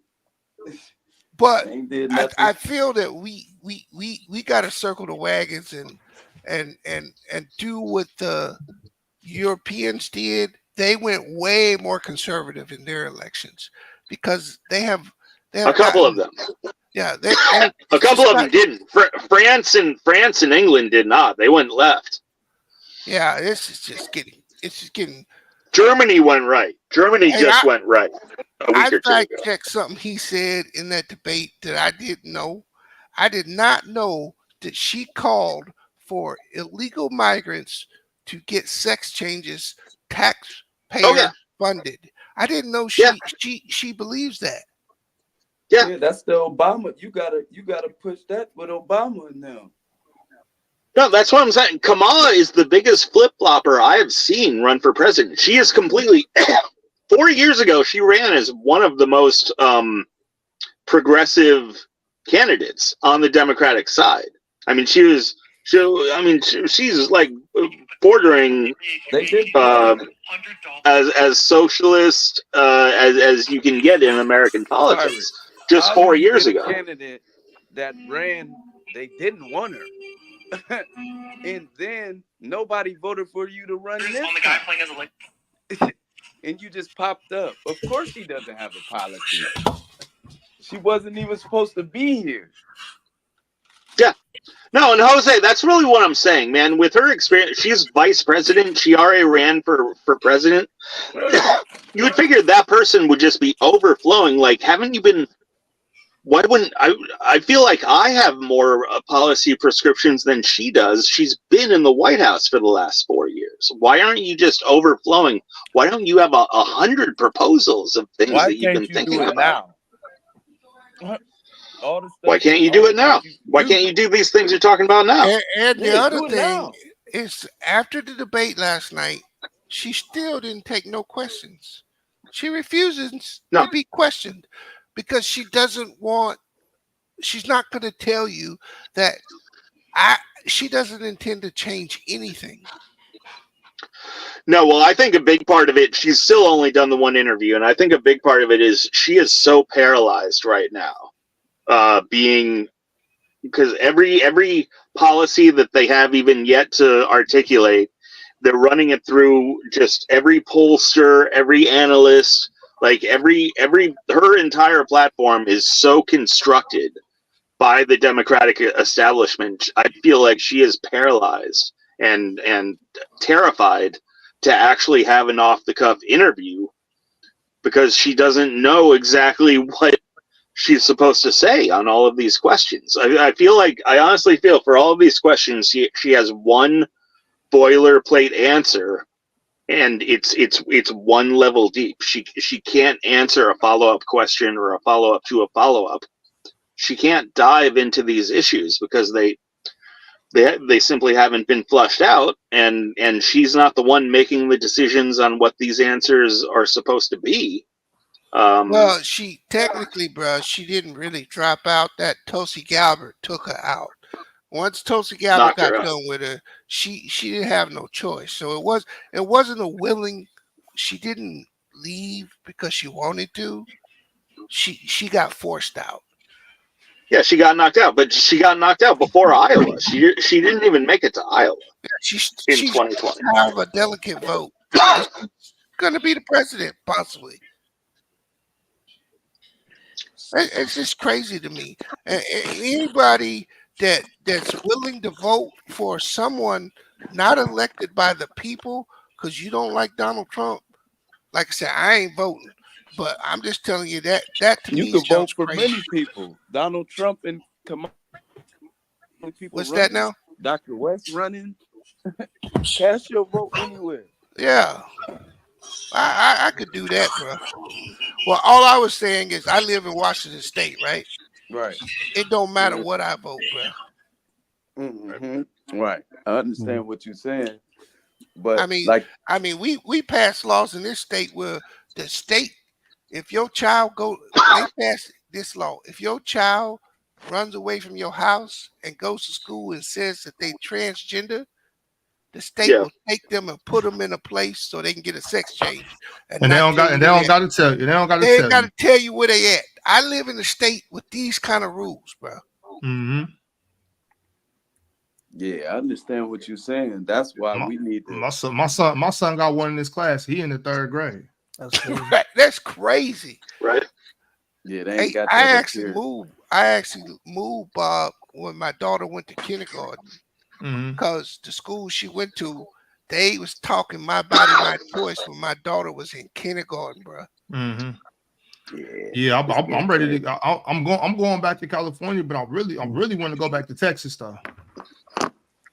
But Ain't did I nothing. feel that we got to circle the wagons and do what the Europeans did. They went way more conservative in their elections because they have a couple of them. Yeah, a couple of them didn't. France and England did not. They went left. Yeah, it's just getting. Germany went right. Germany went right a week or two ago. I checked something he said in that debate that I didn't know. I did not know that she called for illegal migrants to get sex changes taxpayer funded. I didn't know she believes that. Yeah, that's the Obama. You gotta push that with Obama now. No, that's what I'm saying. Kamala is the biggest flip-flopper I have seen run for president. She is completely 4 years ago, she ran as one of the most progressive candidates on the Democratic side. I mean, she's like bordering as socialist as you can get in American politics. Just 4 years ago. Candidate that ran, they didn't want her, and then nobody voted for you to run this time. And you just popped up. Of course she doesn't have a policy. She wasn't even supposed to be here. Yeah. No, and Jose, that's really what I'm saying, man. With her experience, she's vice president. She already ran for president. You would figure that person would just be overflowing. Like, haven't you been... Why wouldn't... I feel like I have more policy prescriptions than she does. She's been in the White House for the last 4 years. Why aren't you just overflowing? Why don't you have 100 proposals of things that you've been thinking about? Why can't you do it now? Why can't you do these things you're talking about now? And the other thing is, after the debate last night, she still didn't take no questions. She refuses to be questioned because she doesn't want. She's not going to tell you that she doesn't intend to change anything. No, well, I think a big part of it, she's still only done the one interview, and I think a big part of it is she is so paralyzed right now. Because every policy that they have even yet to articulate, they're running it through just every pollster, every analyst, like her entire platform is so constructed by the Democratic establishment. I feel like she is paralyzed and terrified to actually have an off-the-cuff interview because she doesn't know exactly what she's supposed to say on all of these questions. I honestly feel for all of these questions, she has one boilerplate answer, and it's one level deep. She can't answer a follow-up question or a follow-up to a follow-up. She can't dive into these issues because they simply haven't been flushed out, and she's not the one making the decisions on what these answers are supposed to be. Well, she technically, bro, she didn't really drop out. That Tulsi Gabbard took her out. Once Tulsi Gabbard got done with her, she didn't have no choice. So it wasn't a willing. She didn't leave because she wanted to. She got forced out. Yeah, she got knocked out, but she got knocked out before Iowa. She didn't even make it to Iowa in 2020. Have a delicate vote. She's gonna be the president, possibly. It's just crazy to me. Anybody that's willing to vote for someone not elected by the people because you don't like Donald Trump, like I said, I ain't voting. But I'm just telling you that to me you can vote for crazy. many people. Donald Trump and Come on. People What's running. that now? Dr. West running. Cast your vote anywhere. Yeah. I could do that, bro. Well, all I was saying is I live in Washington State, right? Right. It don't matter what I vote, bro. Mm-hmm. Right. I understand what you're saying. But I mean, we pass laws in this state where the state, if your child they pass this law. If your child runs away from your house and goes to school and says that they transgender, the state will take them and put them in a place so they can get a sex change. And they don't got to tell you. They don't got to They tell ain't got you. to tell you where they at. I live in a state with these kind of rules, bro. Mm-hmm. Yeah, I understand what you're saying. That's why we need to. My son got one in his class. He in the 3rd grade. That's crazy. That's crazy. Right? Yeah, they ain't got I that actually moved Bob when my daughter went to kindergarten because the school she went to, they was talking my body, my choice when my daughter was in kindergarten, bro. Mm-hmm. Yeah, I'm ready to. I'm going back to California, but I really want to go back to Texas though.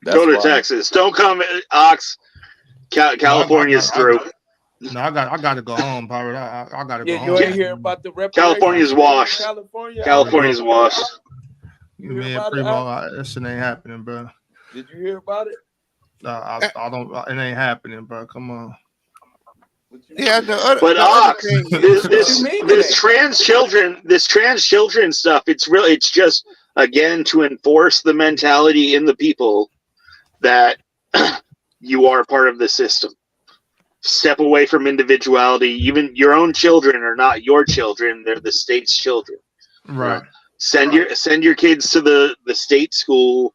Go to Texas. Don't come, Ox. California's through. No, I got to go home, Pirate. I got to go home. You ain't hear about the reparations. California's washed. California's washed. Man, Primo, that shit ain't happening, bro. Did you hear about it? I don't. It ain't happening, bro. Come on. Yeah, but Ox, this trans children stuff. It's just again to enforce the mentality in the people that you are part of the system. Step away from individuality. Even your own children are not your children; they're the state's children. Right. Send your kids to the state school.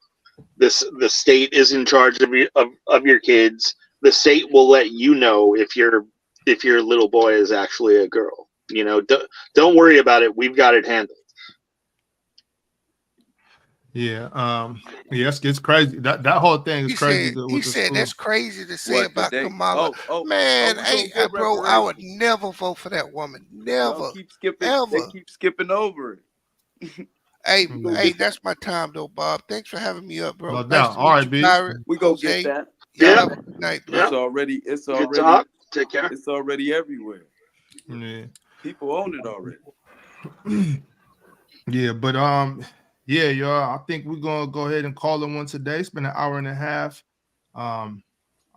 The state is in charge of your kids. The state will let you know if your little boy is actually a girl. You know, don't worry about it. We've got it handled. Yeah. Yes, it's crazy. That whole thing is crazy. He said that's crazy to say about Kamala. Man, bro, I would never vote for that woman. Never. They keep skipping over it. Hey, that's my time though, Bob. Thanks for having me up, bro. No doubt. All right, B. We go get that. Yeah. Good night, bro. It's already. Good talk. Take care. It's already everywhere. Yeah. People own it already. Yeah, but yeah, y'all. I think we're gonna go ahead and call it one today. It's been an hour and a half. I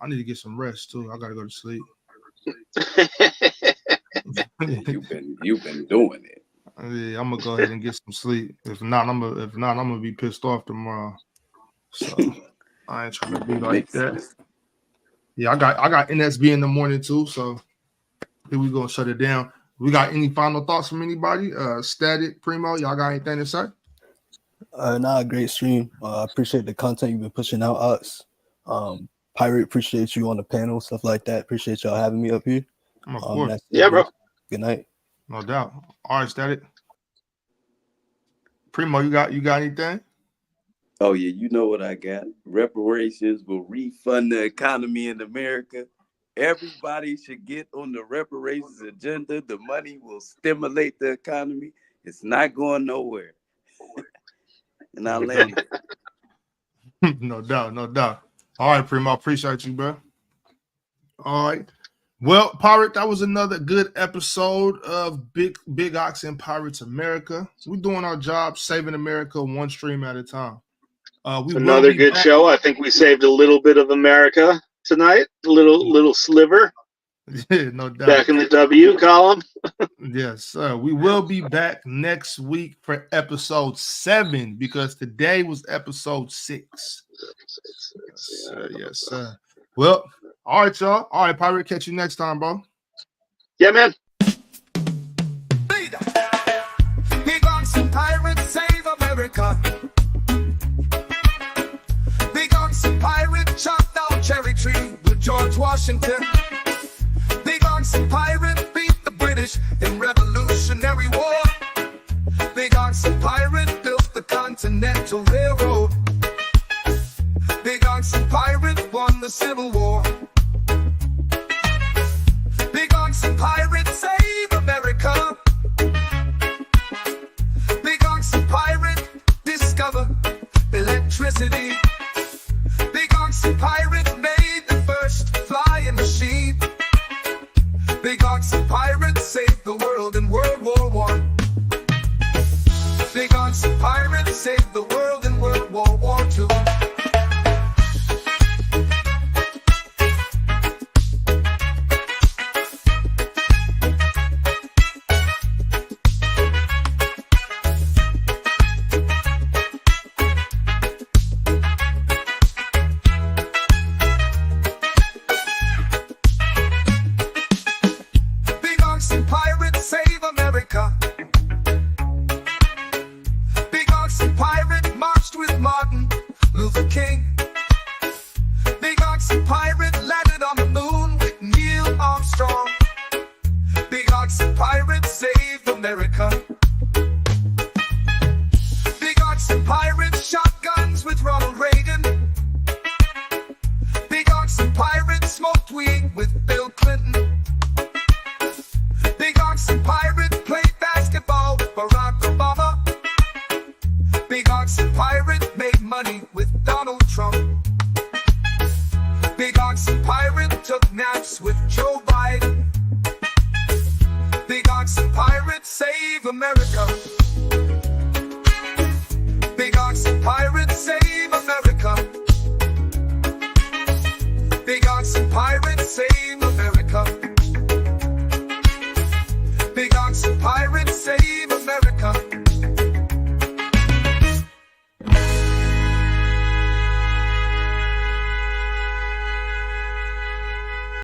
need to get some rest too. I gotta go to sleep. You've been doing it. Yeah, I'm gonna go ahead and get some sleep. If not, I'm gonna be pissed off tomorrow. So I ain't trying to be like that. Yeah, I got NSB in the morning too. So here we gonna shut it down. We got any final thoughts from anybody? Static, Primo, y'all got anything to say? Nah, great stream. I appreciate the content you've been pushing out, us. Pirate, appreciate you on the panel, stuff like that. Appreciate y'all having me up here. Of course. Yeah, bro. Good night. No doubt. All right, Static. Primo, you got anything? Oh yeah, you know what I got. Reparations will refund the economy in America. Everybody should get on the reparations agenda. The money will stimulate the economy. It's not going nowhere. And I land. No doubt. All right, Primo, appreciate you, bro. All right. Well, Pirate, that was another good episode of Big Ox and Pirates America. We're doing our job, saving America one stream at a time. Another good show. I think we saved a little bit of America tonight. A little sliver. Yeah, no doubt. Back in the W column. Yes, sir. We will be back next week for episode 7 because today was episode 6. Yes, sir. Well, all right, y'all. All right, Pirate. Catch you next time, bro. Yeah, man. Big Ox and Pirates save America. Big Ox and Pirate chop down cherry tree with George Washington. Big Ox and Pirate beat the British in Revolutionary War. Big Ox and Pirate built the Continental Railroad. Big Ox and Pirate won the Civil War. Big Ox and Pirate save America. Big Ox and Pirate discover Trump. Big Oxy Pirate took naps with Joe Biden. Big Oxy Pirate save America.